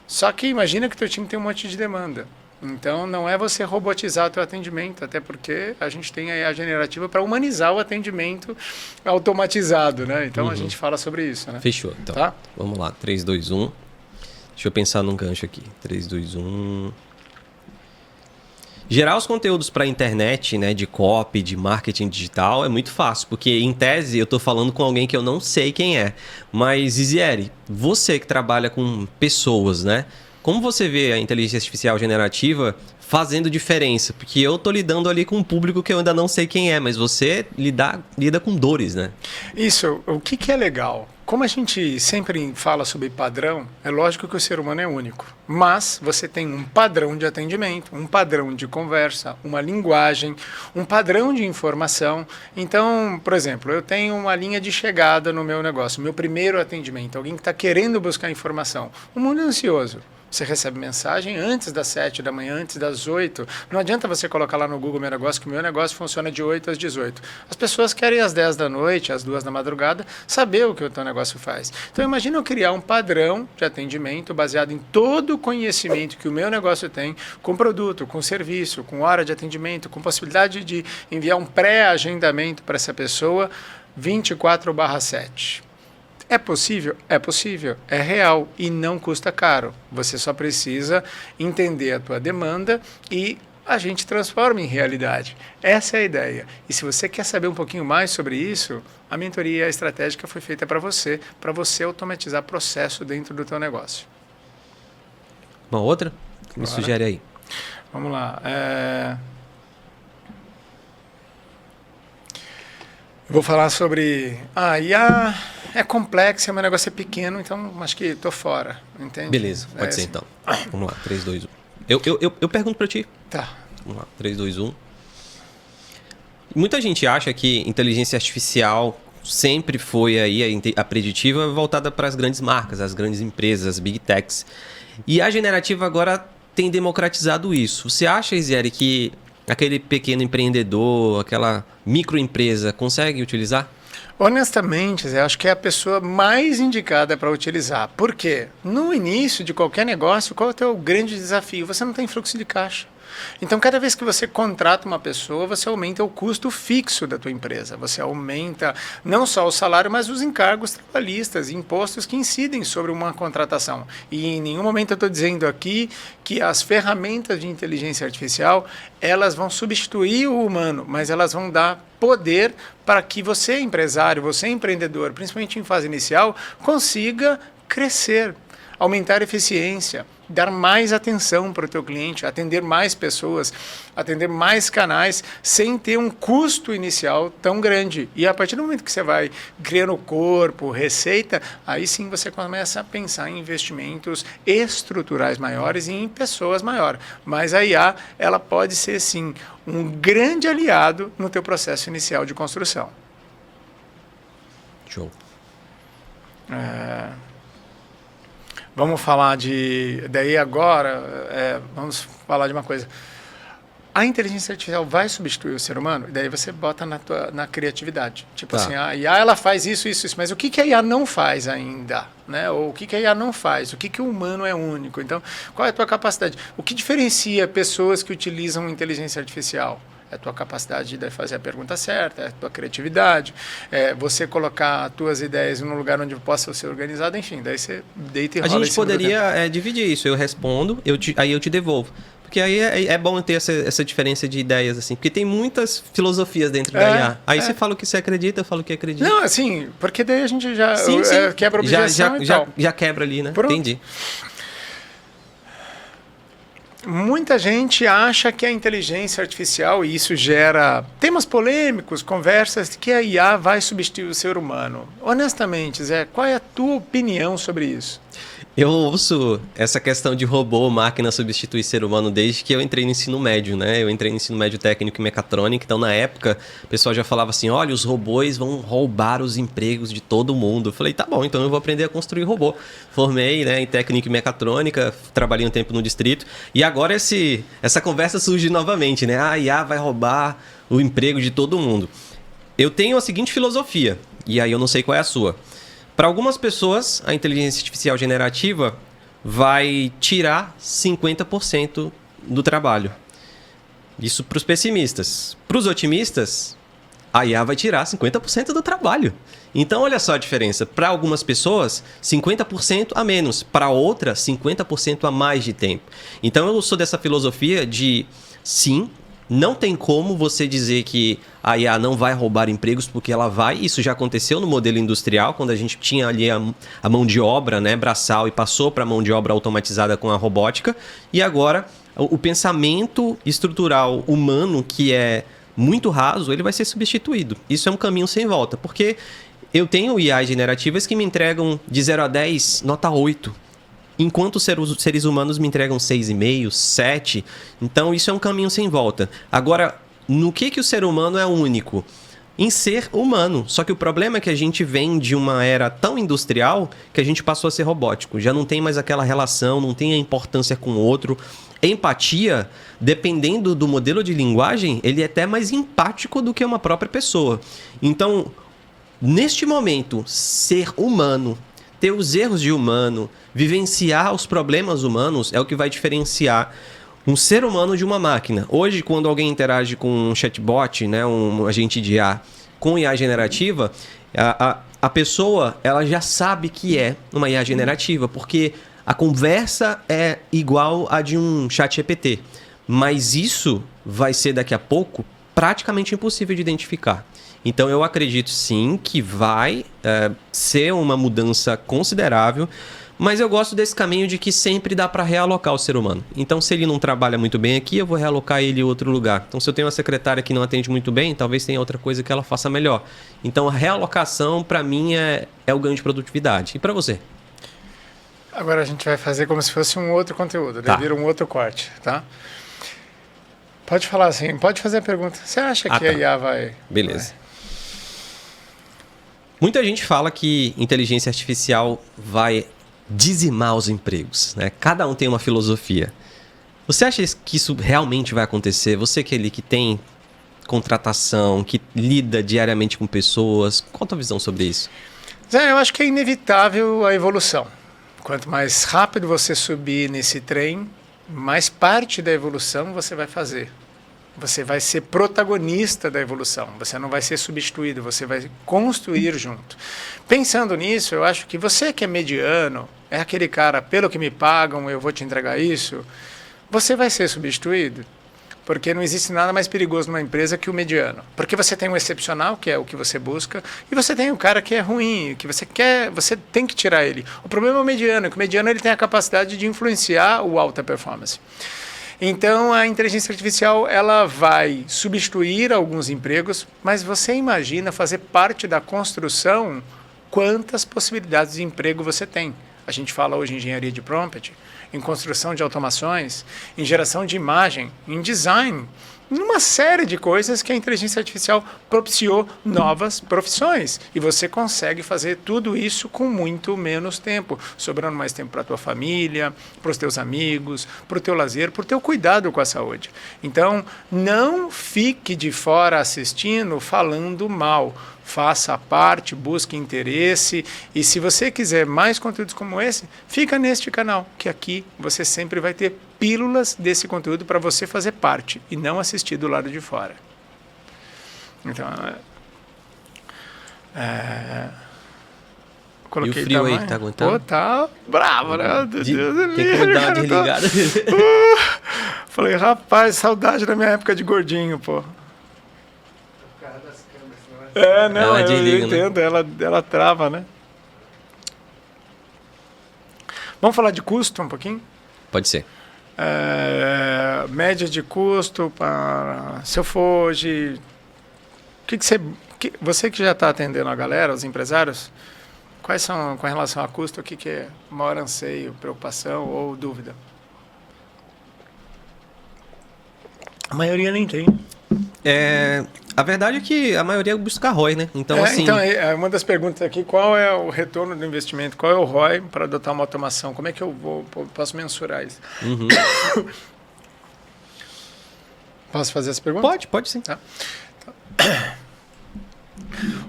Só que imagina que o teu time tem um monte de demanda. Então, não é você robotizar o teu atendimento, até porque a gente tem a generativa para humanizar o atendimento automatizado, né? Então, a gente fala sobre isso, né? Fechou. Então, tá? Vamos lá. 3, 2, 1. Deixa eu pensar num gancho aqui. 3, 2, 1... Gerar os conteúdos para a internet, né, de copy, de marketing digital, é muito fácil, porque em tese eu estou falando com alguém que eu não sei quem é. Mas, Rizieri, você que trabalha com pessoas, né? como você vê a inteligência artificial generativa fazendo diferença? Porque eu tô lidando ali com um público que eu ainda não sei quem é, mas você lida com dores, né? Isso, o que é legal? Como a gente sempre fala sobre padrão, é lógico que o ser humano é único, mas você tem um padrão de atendimento, um padrão de conversa, uma linguagem, um padrão de informação. Então, por exemplo, eu tenho uma linha de chegada no meu negócio, meu primeiro atendimento, alguém que está querendo buscar informação. O mundo é ansioso. Você recebe mensagem antes das 7 da manhã, antes das 8. Não adianta você colocar lá no Google Meu Negócio, que o meu negócio funciona de 8 às 18. As pessoas querem às 10 da noite, às 2 da madrugada, saber o que o teu negócio faz. Então, imagina eu criar um padrão de atendimento baseado em todo o conhecimento que o meu negócio tem, com produto, com serviço, com hora de atendimento, com possibilidade de enviar um pré-agendamento para essa pessoa 24/7. É possível? É possível. É real e não custa caro. Você só precisa entender a tua demanda e a gente transforma em realidade. Essa é a ideia. E se você quer saber um pouquinho mais sobre isso, a mentoria estratégica foi feita para você automatizar processo dentro do teu negócio. Uma outra? Me sugere aí. Vamos lá. Vou falar sobre IA. É complexo, meu negócio é pequeno, então acho que estou fora, entende? Beleza, pode ser assim. então. Vamos lá, 3, 2, 1. Eu pergunto para ti. Tá. Vamos lá, 3, 2, 1. Muita gente acha que inteligência artificial sempre foi aí a preditiva voltada para as grandes marcas, as grandes empresas, as big techs. E a generativa agora tem democratizado isso. Você acha, Rizieri, que aquele pequeno empreendedor, aquela microempresa consegue utilizar? Honestamente, eu acho que é a pessoa mais indicada para utilizar. Por quê? No início de qualquer negócio, qual é o teu grande desafio? Você não tem fluxo de caixa. Então, cada vez que você contrata uma pessoa, você aumenta o custo fixo da tua empresa. Você aumenta não só o salário, mas os encargos trabalhistas, impostos que incidem sobre uma contratação. E em nenhum momento eu estou dizendo aqui que as ferramentas de inteligência artificial, elas vão substituir o humano, mas elas vão dar poder para que você, empresário, você, empreendedor, principalmente em fase inicial, consiga crescer, aumentar a eficiência, dar mais atenção para o teu cliente, atender mais pessoas, atender mais canais, sem ter um custo inicial tão grande. E a partir do momento que você vai criando corpo, receita, aí sim você começa a pensar em investimentos estruturais maiores e em pessoas maiores. Mas a IA, ela pode ser sim um grande aliado no teu processo inicial de construção. Show. Vamos falar daí agora, vamos falar de uma coisa. A inteligência artificial vai substituir o ser humano? E daí você bota na criatividade. Tipo assim, a IA ela faz isso, mas o que a IA não faz ainda? Né? Ou o que a IA não faz? O que o humano é único? Então, qual é a tua capacidade? O que diferencia pessoas que utilizam inteligência artificial? É a tua capacidade de fazer a pergunta certa, é a tua criatividade, é você colocar as tuas ideias num lugar onde possa ser organizado, enfim, daí você deita e rola. A gente poderia dividir isso, eu respondo, aí eu te devolvo. Porque aí é bom ter essa diferença de ideias, assim, porque tem muitas filosofias dentro da IA. Aí você fala o que você acredita, eu falo o que acredita. Não, assim, porque daí a gente já quebra a objeção já quebra ali, né? Pronto. Entendi. Muita gente acha que a inteligência artificial, e isso gera temas polêmicos, conversas, que a IA vai substituir o ser humano. Honestamente, Zé, qual é a tua opinião sobre isso? Eu ouço essa questão de robô, máquina substituir ser humano desde que eu entrei no ensino médio, né? Eu entrei no ensino médio técnico em mecatrônica, então na época o pessoal já falava assim, olha, os robôs vão roubar os empregos de todo mundo. Eu falei, tá bom, então eu vou aprender a construir robô. Formei, né, em técnica e mecatrônica, trabalhei um tempo no distrito, e agora essa conversa surge novamente, né? A IA vai roubar o emprego de todo mundo. Eu tenho a seguinte filosofia, e aí eu não sei qual é a sua. Para algumas pessoas, a inteligência artificial generativa vai tirar 50% do trabalho. Isso para os pessimistas. Para os otimistas, a IA vai tirar 50% do trabalho. Então, olha só a diferença. Para algumas pessoas, 50% a menos. Para outras, 50% a mais de tempo. Então, eu sou dessa filosofia de, sim, Não tem como você dizer que a IA não vai roubar empregos, porque ela vai. Isso já aconteceu no modelo industrial, quando a gente tinha ali a mão de obra, né, braçal, e passou para a mão de obra automatizada com a robótica. E agora, o pensamento estrutural humano, que é muito raso, ele vai ser substituído. Isso é um caminho sem volta, porque eu tenho IAs generativas que me entregam de 0 a 10, nota 8. Enquanto os seres humanos me entregam 6,5, 7. Então, isso é um caminho sem volta. Agora, no que o ser humano é único? Em ser humano. Só que o problema é que a gente vem de uma era tão industrial que a gente passou a ser robótico. Já não tem mais aquela relação, não tem a importância com o outro. Empatia, dependendo do modelo de linguagem, ele é até mais empático do que uma própria pessoa. Então, neste momento, ser humano, ter os erros de humano, vivenciar os problemas humanos é o que vai diferenciar um ser humano de uma máquina. Hoje, quando alguém interage com um chatbot, né, um agente de IA, com IA generativa, a pessoa ela já sabe que é uma IA generativa, porque a conversa é igual a de um chat GPT. Mas isso vai ser, daqui a pouco, praticamente impossível de identificar. Então, eu acredito sim que vai ser uma mudança considerável, mas eu gosto desse caminho de que sempre dá para realocar o ser humano. Então, se ele não trabalha muito bem aqui, eu vou realocar ele em outro lugar. Então, se eu tenho uma secretária que não atende muito bem, talvez tenha outra coisa que ela faça melhor. Então, a realocação, para mim, é o ganho de produtividade. E para você? Agora a gente vai fazer como se fosse um outro conteúdo, Tá. vira um outro corte, tá? Pode falar assim, pode fazer a pergunta. Você acha que tá. a IA vai... Beleza. Muita gente fala que inteligência artificial vai dizimar os empregos, né? Cada um tem uma filosofia. Você acha que isso realmente vai acontecer? Você que tem contratação, que lida diariamente com pessoas, qual a tua visão sobre isso? Zé, eu acho que é inevitável a evolução. Quanto mais rápido você subir nesse trem, mais parte da evolução você vai fazer. Você vai ser protagonista da evolução, você não vai ser substituído, você vai construir junto. Pensando nisso, eu acho que você que é mediano, é aquele cara, pelo que me pagam, eu vou te entregar isso, você vai ser substituído. Porque não existe nada mais perigoso numa empresa que o mediano. Porque você tem um excepcional, que é o que você busca, e você tem o cara que é ruim, que você quer, você tem que tirar ele. O problema é o mediano, que o mediano ele tem a capacidade de influenciar o alta performance. Então, a inteligência artificial ela vai substituir alguns empregos, mas você imagina fazer parte da construção, quantas possibilidades de emprego você tem. A gente fala hoje em engenharia de prompt, em construção de automações, em geração de imagem, em design, em uma série de coisas que a inteligência artificial propiciou novas profissões. E você consegue fazer tudo isso com muito menos tempo, sobrando mais tempo para a tua família, para os teus amigos, para o teu lazer, para o teu cuidado com a saúde. Então, não fique de fora assistindo, falando mal. Faça parte, busque interesse e se você quiser mais conteúdos como esse, fica neste canal, que aqui você sempre vai ter pílulas desse conteúdo para você fazer parte e não assistir do lado de fora. Então, coloquei e o frio tamanho. aí, tá aguentando? Pô, tá bravo, né? Tem como dar uma desligada? Falei, rapaz, saudade da minha época de gordinho, pô. Não, Ela eu desliga, entendo, ela trava, né? Vamos falar de custo um pouquinho? Pode ser. Média de custo, para se eu for hoje... Você que já está atendendo a galera, os empresários, quais são, com relação a custo, o que é o maior anseio, preocupação ou dúvida? A maioria nem tem. A verdade é que a maioria busca ROI, né? Então, assim... Então, uma das perguntas aqui, qual é o retorno do investimento? Qual é o ROI para adotar uma automação? Como é que eu posso mensurar isso? Uhum. Posso fazer essa pergunta? Pode sim. Tá.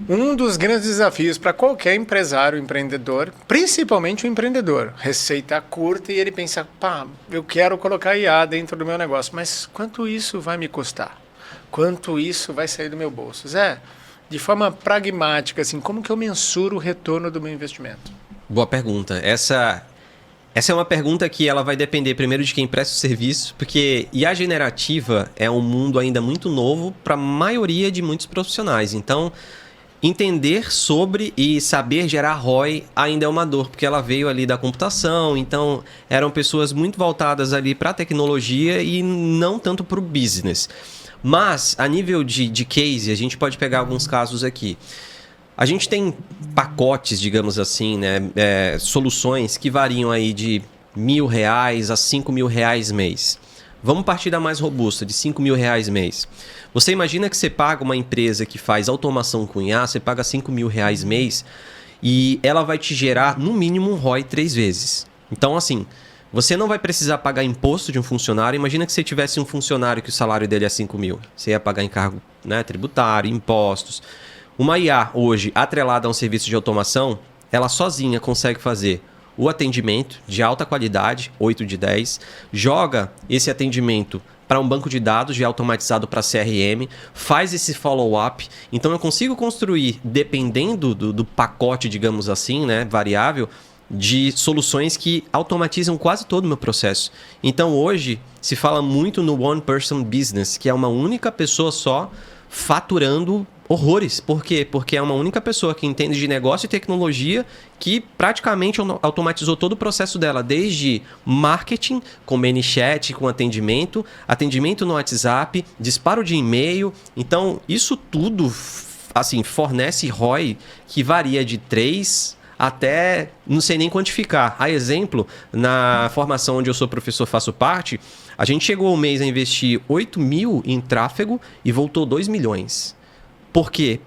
Um dos grandes desafios para qualquer empresário, empreendedor, principalmente o empreendedor, receita curta e ele pensa, eu quero colocar IA dentro do meu negócio, mas quanto isso vai me custar? Quanto isso vai sair do meu bolso? Zé, de forma pragmática, assim, como que eu mensuro o retorno do meu investimento? Boa pergunta. Essa Essa é uma pergunta que ela vai depender primeiro de quem presta o serviço, porque IA generativa é um mundo ainda muito novo para a maioria de muitos profissionais. Então, entender sobre e saber gerar ROI ainda é uma dor, porque ela veio ali da computação, então eram pessoas muito voltadas ali para a tecnologia e não tanto para o business. Mas, a nível de case, a gente pode pegar alguns casos aqui. A gente tem pacotes, digamos assim, né? Soluções que variam aí de R$1.000 a R$5.000 mês. Vamos partir da mais robusta, de R$5.000 mês. Você imagina que você paga uma empresa que faz automação com IA, você paga R$5.000 mês e ela vai te gerar, no mínimo, um ROI 3 vezes. Então, assim, você não vai precisar pagar imposto de um funcionário. Imagina que você tivesse um funcionário que o salário dele é 5 mil. Você ia pagar encargo, né, tributário, impostos. Uma IA hoje, atrelada a um serviço de automação, ela sozinha consegue fazer o atendimento de alta qualidade, 8 de 10, joga esse atendimento para um banco de dados já automatizado para CRM, faz esse follow-up. Então eu consigo construir, dependendo do pacote, digamos assim, né, variável, de soluções que automatizam quase todo o meu processo. Então hoje se fala muito no one person business, que é uma única pessoa só faturando horrores. Por quê? Porque é uma única pessoa que entende de negócio e tecnologia que praticamente automatizou todo o processo dela, desde marketing, com ManyChat, com atendimento no WhatsApp, disparo de e-mail. Então, isso tudo assim, fornece ROI que varia de 3 até não sei nem quantificar. A exemplo, na formação onde eu sou professor, faço parte, a gente chegou ao mês a investir 8 mil em tráfego e voltou 2 milhões. Por quê?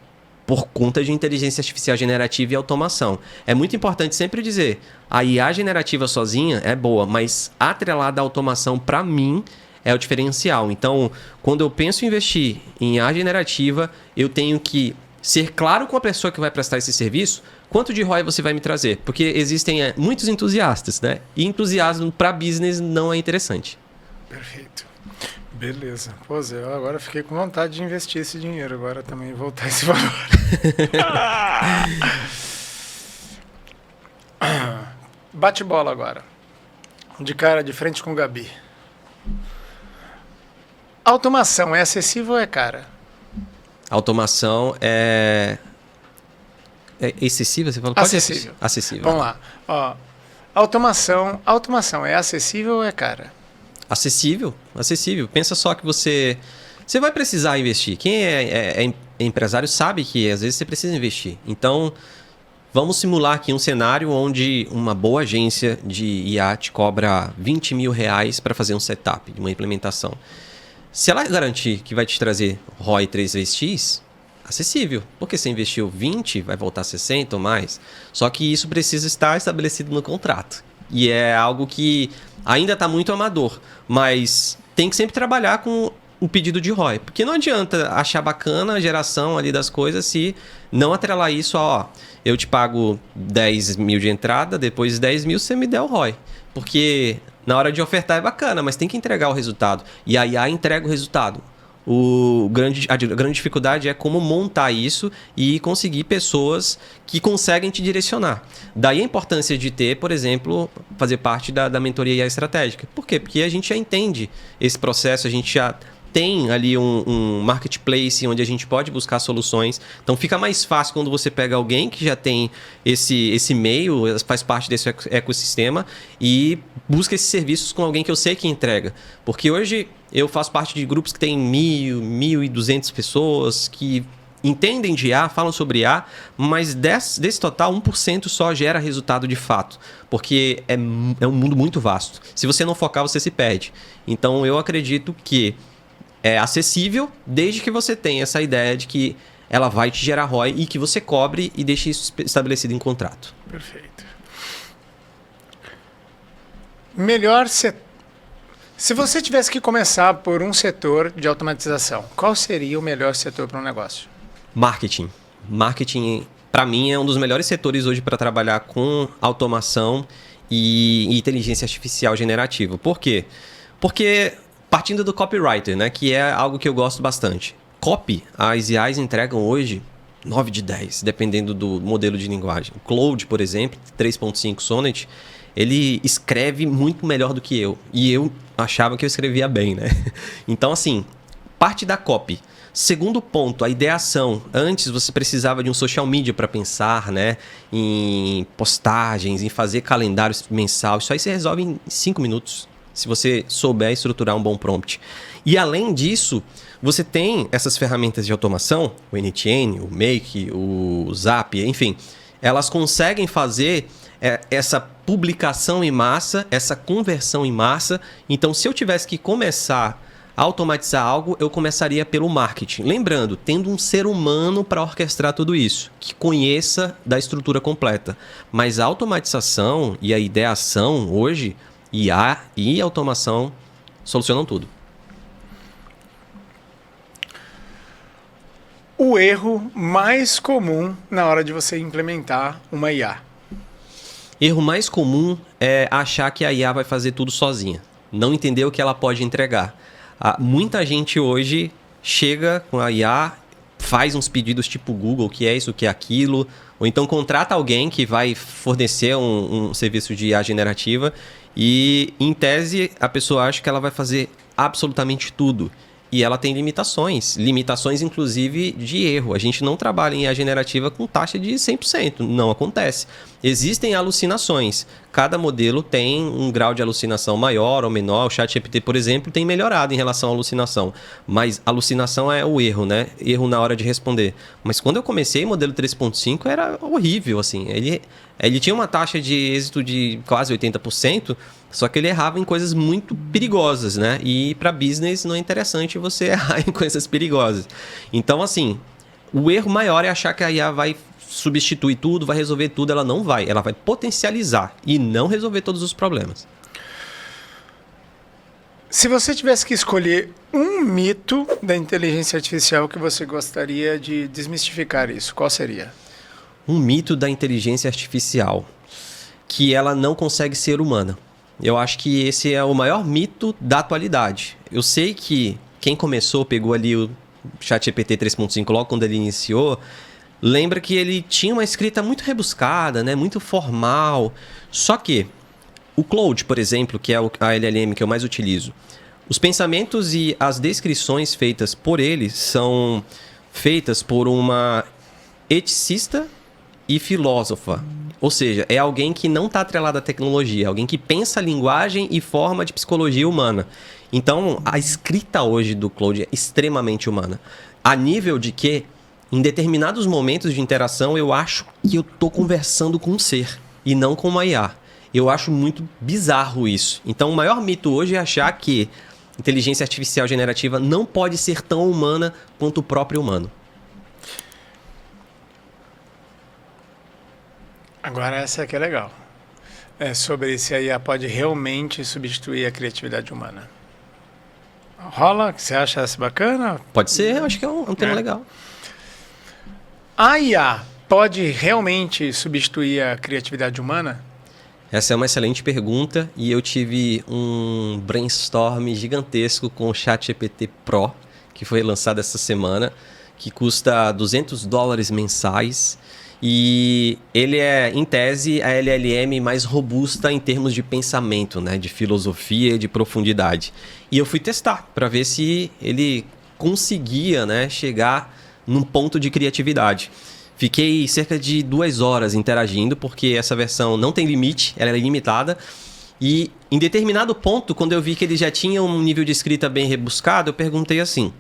Por conta de inteligência artificial generativa e automação. É muito importante sempre dizer, a IA generativa sozinha é boa, mas atrelada à automação, para mim, é o diferencial. Então, quando eu penso em investir em IA generativa, eu tenho que ser claro com a pessoa que vai prestar esse serviço, quanto de ROI você vai me trazer. Porque existem muitos entusiastas, né? E entusiasmo para business não é interessante. Perfeito. Beleza. Pô, Zé, eu agora fiquei com vontade de investir esse dinheiro agora também, voltar esse valor. Bate bola agora. De cara, de frente com o Gabi. Automação é acessível ou é cara? Automação é excessiva? Você falou? Acessível. Acessível. Vamos lá. Ó, automação é acessível ou é cara? Acessível. Pensa só que você vai precisar investir. Quem é empresário sabe que às vezes você precisa investir. Então, vamos simular aqui um cenário onde uma boa agência de IA te cobra R$20 mil para fazer um setup de uma implementação. Se ela garantir que vai te trazer ROI 3 vezes X, acessível. Porque você investiu 20, vai voltar 60 ou mais. Só que isso precisa estar estabelecido no contrato. E é algo que ainda está muito amador, mas tem que sempre trabalhar com o pedido de ROI. Porque não adianta achar bacana a geração ali das coisas se não atrelar isso a, ó, eu te pago 10 mil de entrada, depois 10 mil você me der o ROI. Porque na hora de ofertar é bacana, mas tem que entregar o resultado. E a IA entrega o resultado. A grande dificuldade é como montar isso e conseguir pessoas que conseguem te direcionar. Daí a importância de ter, por exemplo, fazer parte da mentoria IA estratégica. Por quê? Porque a gente já entende esse processo, a gente já tem ali um marketplace onde a gente pode buscar soluções. Então fica mais fácil quando você pega alguém que já tem esse meio, faz parte desse ecossistema e busca esses serviços com alguém que eu sei que entrega. Porque hoje eu faço parte de grupos que tem 1.000, 1.200 pessoas que entendem de IA, falam sobre IA, mas desse total, 1% só gera resultado de fato. Porque é um mundo muito vasto. Se você não focar, você se perde. Então eu acredito que é acessível desde que você tenha essa ideia de que ela vai te gerar ROI e que você cobre e deixe isso estabelecido em contrato. Perfeito. Melhor setor. Se você tivesse que começar por um setor de automatização, qual seria o melhor setor para um negócio? Marketing. Marketing, para mim, é um dos melhores setores hoje para trabalhar com automação e inteligência artificial generativa. Por quê? Porque partindo do copywriter, né, que é algo que eu gosto bastante. Copy, as IAs entregam hoje 9 de 10, dependendo do modelo de linguagem. O Claude, por exemplo, 3.5 Sonnet, ele escreve muito melhor do que eu. E eu achava que eu escrevia bem, né? Então, assim, parte da copy. Segundo ponto, a ideação. Antes você precisava de um social media para pensar, né? Em postagens, em fazer calendários mensal. Isso aí você resolve em 5 minutos, se você souber estruturar um bom prompt. E além disso, você tem essas ferramentas de automação, o NTN, o Make, o Zap, enfim. Elas conseguem fazer essa publicação em massa, essa conversão em massa. Então, se eu tivesse que começar a automatizar algo, eu começaria pelo marketing. Lembrando, tendo um ser humano para orquestrar tudo isso, que conheça da estrutura completa. Mas a automatização e a ideação hoje, IA e automação, solucionam tudo. O erro mais comum na hora de você implementar uma IA. Erro mais comum é achar que a IA vai fazer tudo sozinha. Não entender o que ela pode entregar. Muita gente hoje chega com a IA, faz uns pedidos tipo Google, que é isso, que é aquilo, ou então contrata alguém que vai fornecer um serviço de IA generativa e, em tese, a pessoa acha que ela vai fazer absolutamente tudo. E ela tem limitações inclusive de erro. A gente não trabalha em IA generativa com taxa de 100%, não acontece. Existem alucinações. Cada modelo tem um grau de alucinação maior ou menor. O ChatGPT, por exemplo, tem melhorado em relação à alucinação. Mas alucinação é o erro, né? Erro na hora de responder. Mas quando eu comecei, o modelo 3.5 era horrível, assim. Ele tinha uma taxa de êxito de quase 80%, só que ele errava em coisas muito perigosas, né? E para business não é interessante você errar em coisas perigosas. Então, assim, o erro maior é achar que a IA vai substituir tudo, vai resolver tudo. Ela não vai. Ela vai potencializar e não resolver todos os problemas. Se você tivesse que escolher um mito da inteligência artificial que você gostaria de desmistificar isso, qual seria? Um mito da inteligência artificial, que ela não consegue ser humana. Eu acho que esse é o maior mito da atualidade. Eu sei que quem começou, pegou ali o ChatGPT 3.5 logo quando ele iniciou, lembra que ele tinha uma escrita muito rebuscada, né? Muito formal. Só que o Claude, por exemplo, que é a LLM que eu mais utilizo, os pensamentos e as descrições feitas por ele são feitas por uma eticista e filósofa. Ou seja, é alguém que não está atrelado à tecnologia, alguém que pensa a linguagem e forma de psicologia humana. Então, a escrita hoje do Claude é extremamente humana. A nível de que, em determinados momentos de interação, eu acho que eu estou conversando com um ser e não com uma IA. Eu acho muito bizarro isso. Então, o maior mito hoje é achar que inteligência artificial generativa não pode ser tão humana quanto o próprio humano. Agora essa aqui é legal. É sobre se a IA pode realmente substituir a criatividade humana. Rola? Você acha essa bacana? Pode ser, eu acho que é um tema legal. A IA pode realmente substituir a criatividade humana? Essa é uma excelente pergunta e eu tive um brainstorm gigantesco com o ChatGPT Pro, que foi lançado essa semana, que custa $200 mensais. E ele é, em tese, a LLM mais robusta em termos de pensamento, né? De filosofia e de profundidade. E eu fui testar para ver se ele conseguia, né, chegar num ponto de criatividade. Fiquei cerca de 2 horas interagindo, porque essa versão não tem limite, ela é ilimitada. E em determinado ponto, quando eu vi que ele já tinha um nível de escrita bem rebuscado, eu perguntei assim...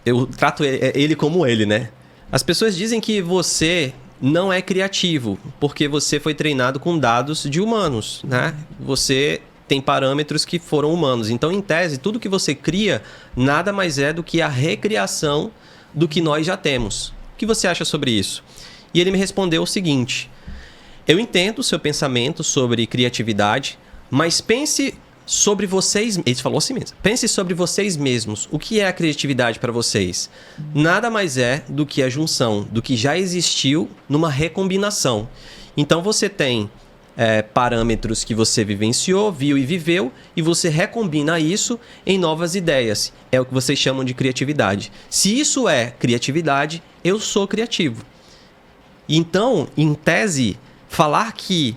Eu trato ele como ele, né? As pessoas dizem que você não é criativo, porque você foi treinado com dados de humanos, né? Você tem parâmetros que foram humanos. Então, em tese, tudo que você cria nada mais é do que a recriação do que nós já temos. O que você acha sobre isso? E ele me respondeu o seguinte: eu entendo o seu pensamento sobre criatividade, mas pense sobre vocês... Ele falou assim mesmo. Pense sobre vocês mesmos. O que é a criatividade para vocês? Nada mais é do que a junção do que já existiu numa recombinação. Então você tem parâmetros que você vivenciou, viu e viveu, e você recombina isso em novas ideias. É o que vocês chamam de criatividade. Se isso é criatividade, eu sou criativo. Então, em tese, falar que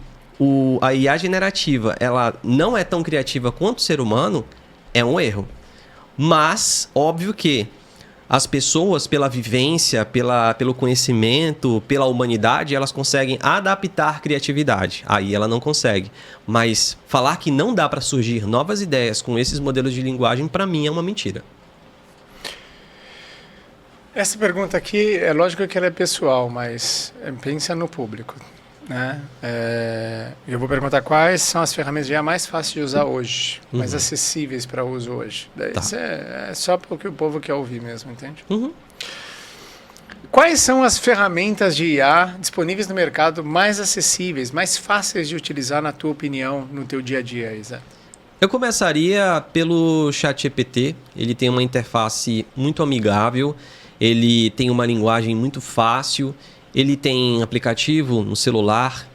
a IA generativa ela não é tão criativa quanto o ser humano é um erro. Mas, óbvio que as pessoas, pela vivência, pelo conhecimento, pela humanidade, elas conseguem adaptar criatividade. Aí ela não consegue. Mas falar que não dá para surgir novas ideias com esses modelos de linguagem, para mim, é uma mentira. Essa pergunta aqui, é lógico que ela é pessoal, mas pensa no público. Né? Eu vou perguntar quais são as ferramentas já mais fáceis de usar hoje, mais acessíveis para uso hoje. Isso é só porque o povo quer ouvir mesmo, entende? Quais são as ferramentas de IA disponíveis no mercado mais acessíveis, mais fáceis de utilizar, na tua opinião, no teu dia a dia, Isa? Eu começaria pelo ChatGPT. Ele tem uma interface muito amigável, ele tem uma linguagem muito fácil. Ele tem aplicativo no celular,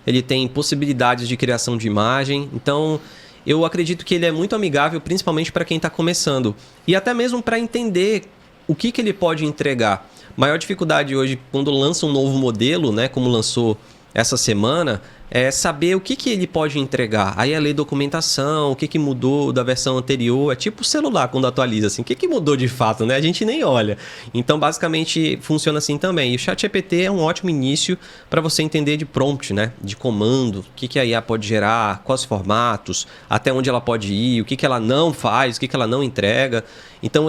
ele tem possibilidades de criação de imagem. Então, eu acredito que ele é muito amigável, principalmente para quem está começando. E até mesmo para entender o que ele pode entregar. A maior dificuldade hoje, quando lança um novo modelo, né, como lançou essa semana, é saber o que ele pode entregar. Aí é ler documentação, o que mudou da versão anterior. É tipo o celular quando atualiza, assim. O que mudou de fato, né? A gente nem olha. Então, basicamente, funciona assim também. E o ChatGPT é um ótimo início para você entender de prompt, né? De comando, o que a IA pode gerar, quais formatos, até onde ela pode ir, o que ela não faz, o que ela não entrega. Então,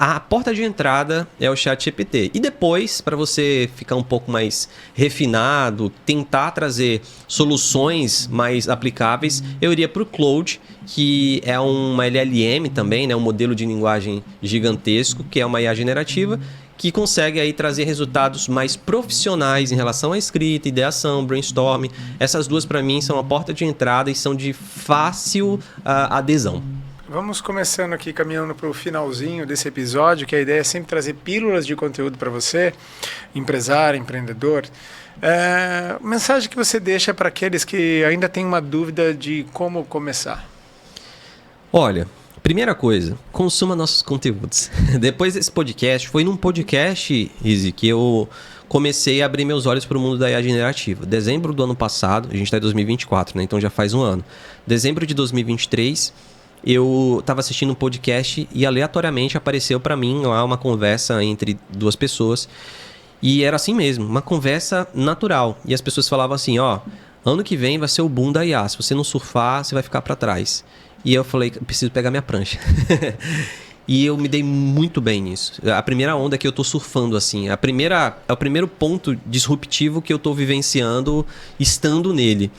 a porta de entrada é o ChatGPT. E depois, para você ficar um pouco mais refinado, tentar trazer soluções mais aplicáveis, eu iria para o Claude, que é uma LLM também, né? Um modelo de linguagem gigantesco, que é uma IA generativa, que consegue aí trazer resultados mais profissionais em relação à escrita, ideação, brainstorming. Essas duas, para mim, são a porta de entrada e são de fácil adesão. Vamos começando aqui, caminhando para o finalzinho desse episódio, que a ideia é sempre trazer pílulas de conteúdo para você, empresário, empreendedor. Mensagem que você deixa para aqueles que ainda têm uma dúvida de como começar. Olha, primeira coisa, consuma nossos conteúdos. Depois desse podcast, foi num podcast, Izzy, que eu comecei a abrir meus olhos para o mundo da IA generativa. Dezembro do ano passado, a gente está em 2024, né? Então já faz um ano. Dezembro de 2023... eu estava assistindo um podcast e aleatoriamente apareceu para mim lá uma conversa entre duas pessoas e era assim mesmo, uma conversa natural. E as pessoas falavam assim, ano que vem vai ser o boom da IA, se você não surfar, você vai ficar para trás. E eu falei, preciso pegar minha prancha. E eu me dei muito bem nisso. A primeira onda que eu tô surfando, assim, é o primeiro ponto disruptivo que eu tô vivenciando estando nele.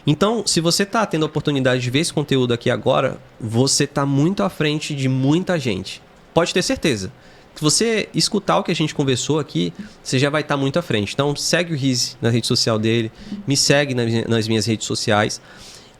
Então, se você está tendo a oportunidade de ver esse conteúdo aqui agora, você está muito à frente de muita gente. Pode ter certeza. Se você escutar o que a gente conversou aqui, você já vai estar muito à frente. Então, segue o Riz na rede social dele, me segue nas minhas redes sociais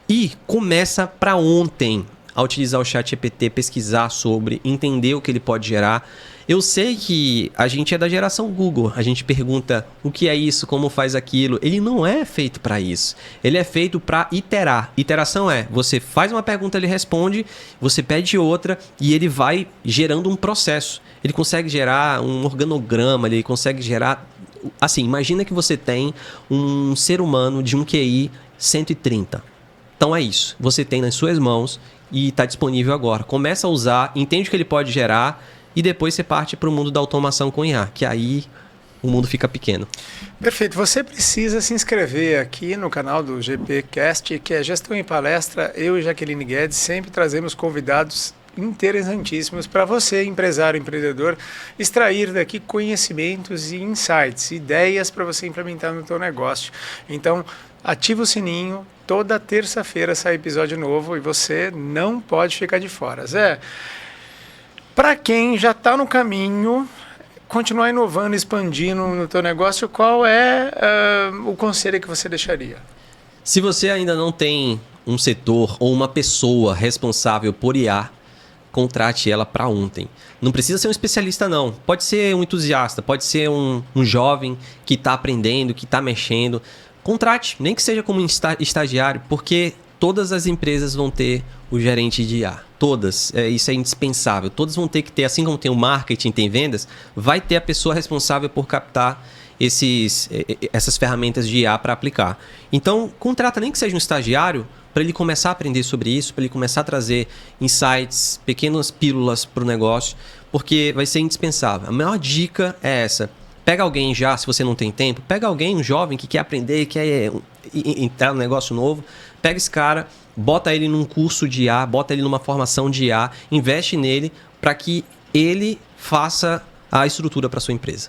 e começa para ontem a utilizar o ChatGPT, pesquisar sobre, entender o que ele pode gerar. Eu sei que a gente é da geração Google, a gente pergunta o que é isso, como faz aquilo. Ele não é feito para isso, ele é feito para iterar. Iteração é, você faz uma pergunta, ele responde, você pede outra e ele vai gerando um processo. Ele consegue gerar um organograma, ele consegue gerar... Assim, imagina que você tem um ser humano de um QI 130. Então é isso, você tem nas suas mãos e está disponível agora. Começa a usar, entende o que ele pode gerar e depois você parte para o mundo da automação com IA, que aí o mundo fica pequeno. Perfeito. Você precisa se inscrever aqui no canal do GPcast, que é Gestão em Palestra. Eu e Jaqueline Guedes sempre trazemos convidados interessantíssimos para você, empresário, empreendedor, extrair daqui conhecimentos e insights, ideias para você implementar no teu negócio. Então, ativa o sininho, toda terça-feira sai episódio novo e você não pode ficar de fora. Zé, para quem já está no caminho, continuar inovando, expandindo no teu negócio, qual é o conselho que você deixaria? Se você ainda não tem um setor ou uma pessoa responsável por IA, contrate ela para ontem. Não precisa ser um especialista, não. Pode ser um entusiasta, pode ser um jovem que está aprendendo, que está mexendo. Contrate, nem que seja como estagiário, porque todas as empresas vão ter o gerente de IA. Todas. Isso é indispensável. Todas vão ter que ter, assim como tem o marketing, tem vendas, vai ter a pessoa responsável por captar essas ferramentas de IA para aplicar. Então, contrata nem que seja um estagiário para ele começar a aprender sobre isso, para ele começar a trazer insights, pequenas pílulas para o negócio, porque vai ser indispensável. A maior dica é essa. Pega alguém já, se você não tem tempo, pega alguém, um jovem que quer aprender, quer entrar no negócio novo, pega esse cara, bota ele num curso de IA, bota ele numa formação de IA, investe nele para que ele faça a estrutura para sua empresa.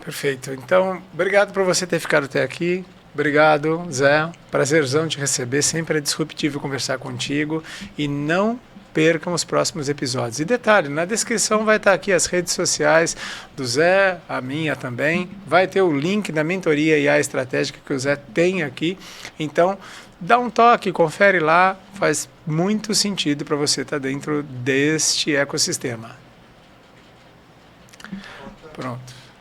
Perfeito. Então, obrigado por você ter ficado até aqui. Obrigado, Zé. Prazerzão te receber. Sempre é disruptivo conversar contigo. E não percam os próximos episódios. E detalhe, na descrição vai estar aqui as redes sociais do Zé, a minha também. Vai ter o link da mentoria IA estratégica que o Zé tem aqui. Então, dá um toque, confere lá. Faz muito sentido para você estar dentro deste ecossistema. Pronto.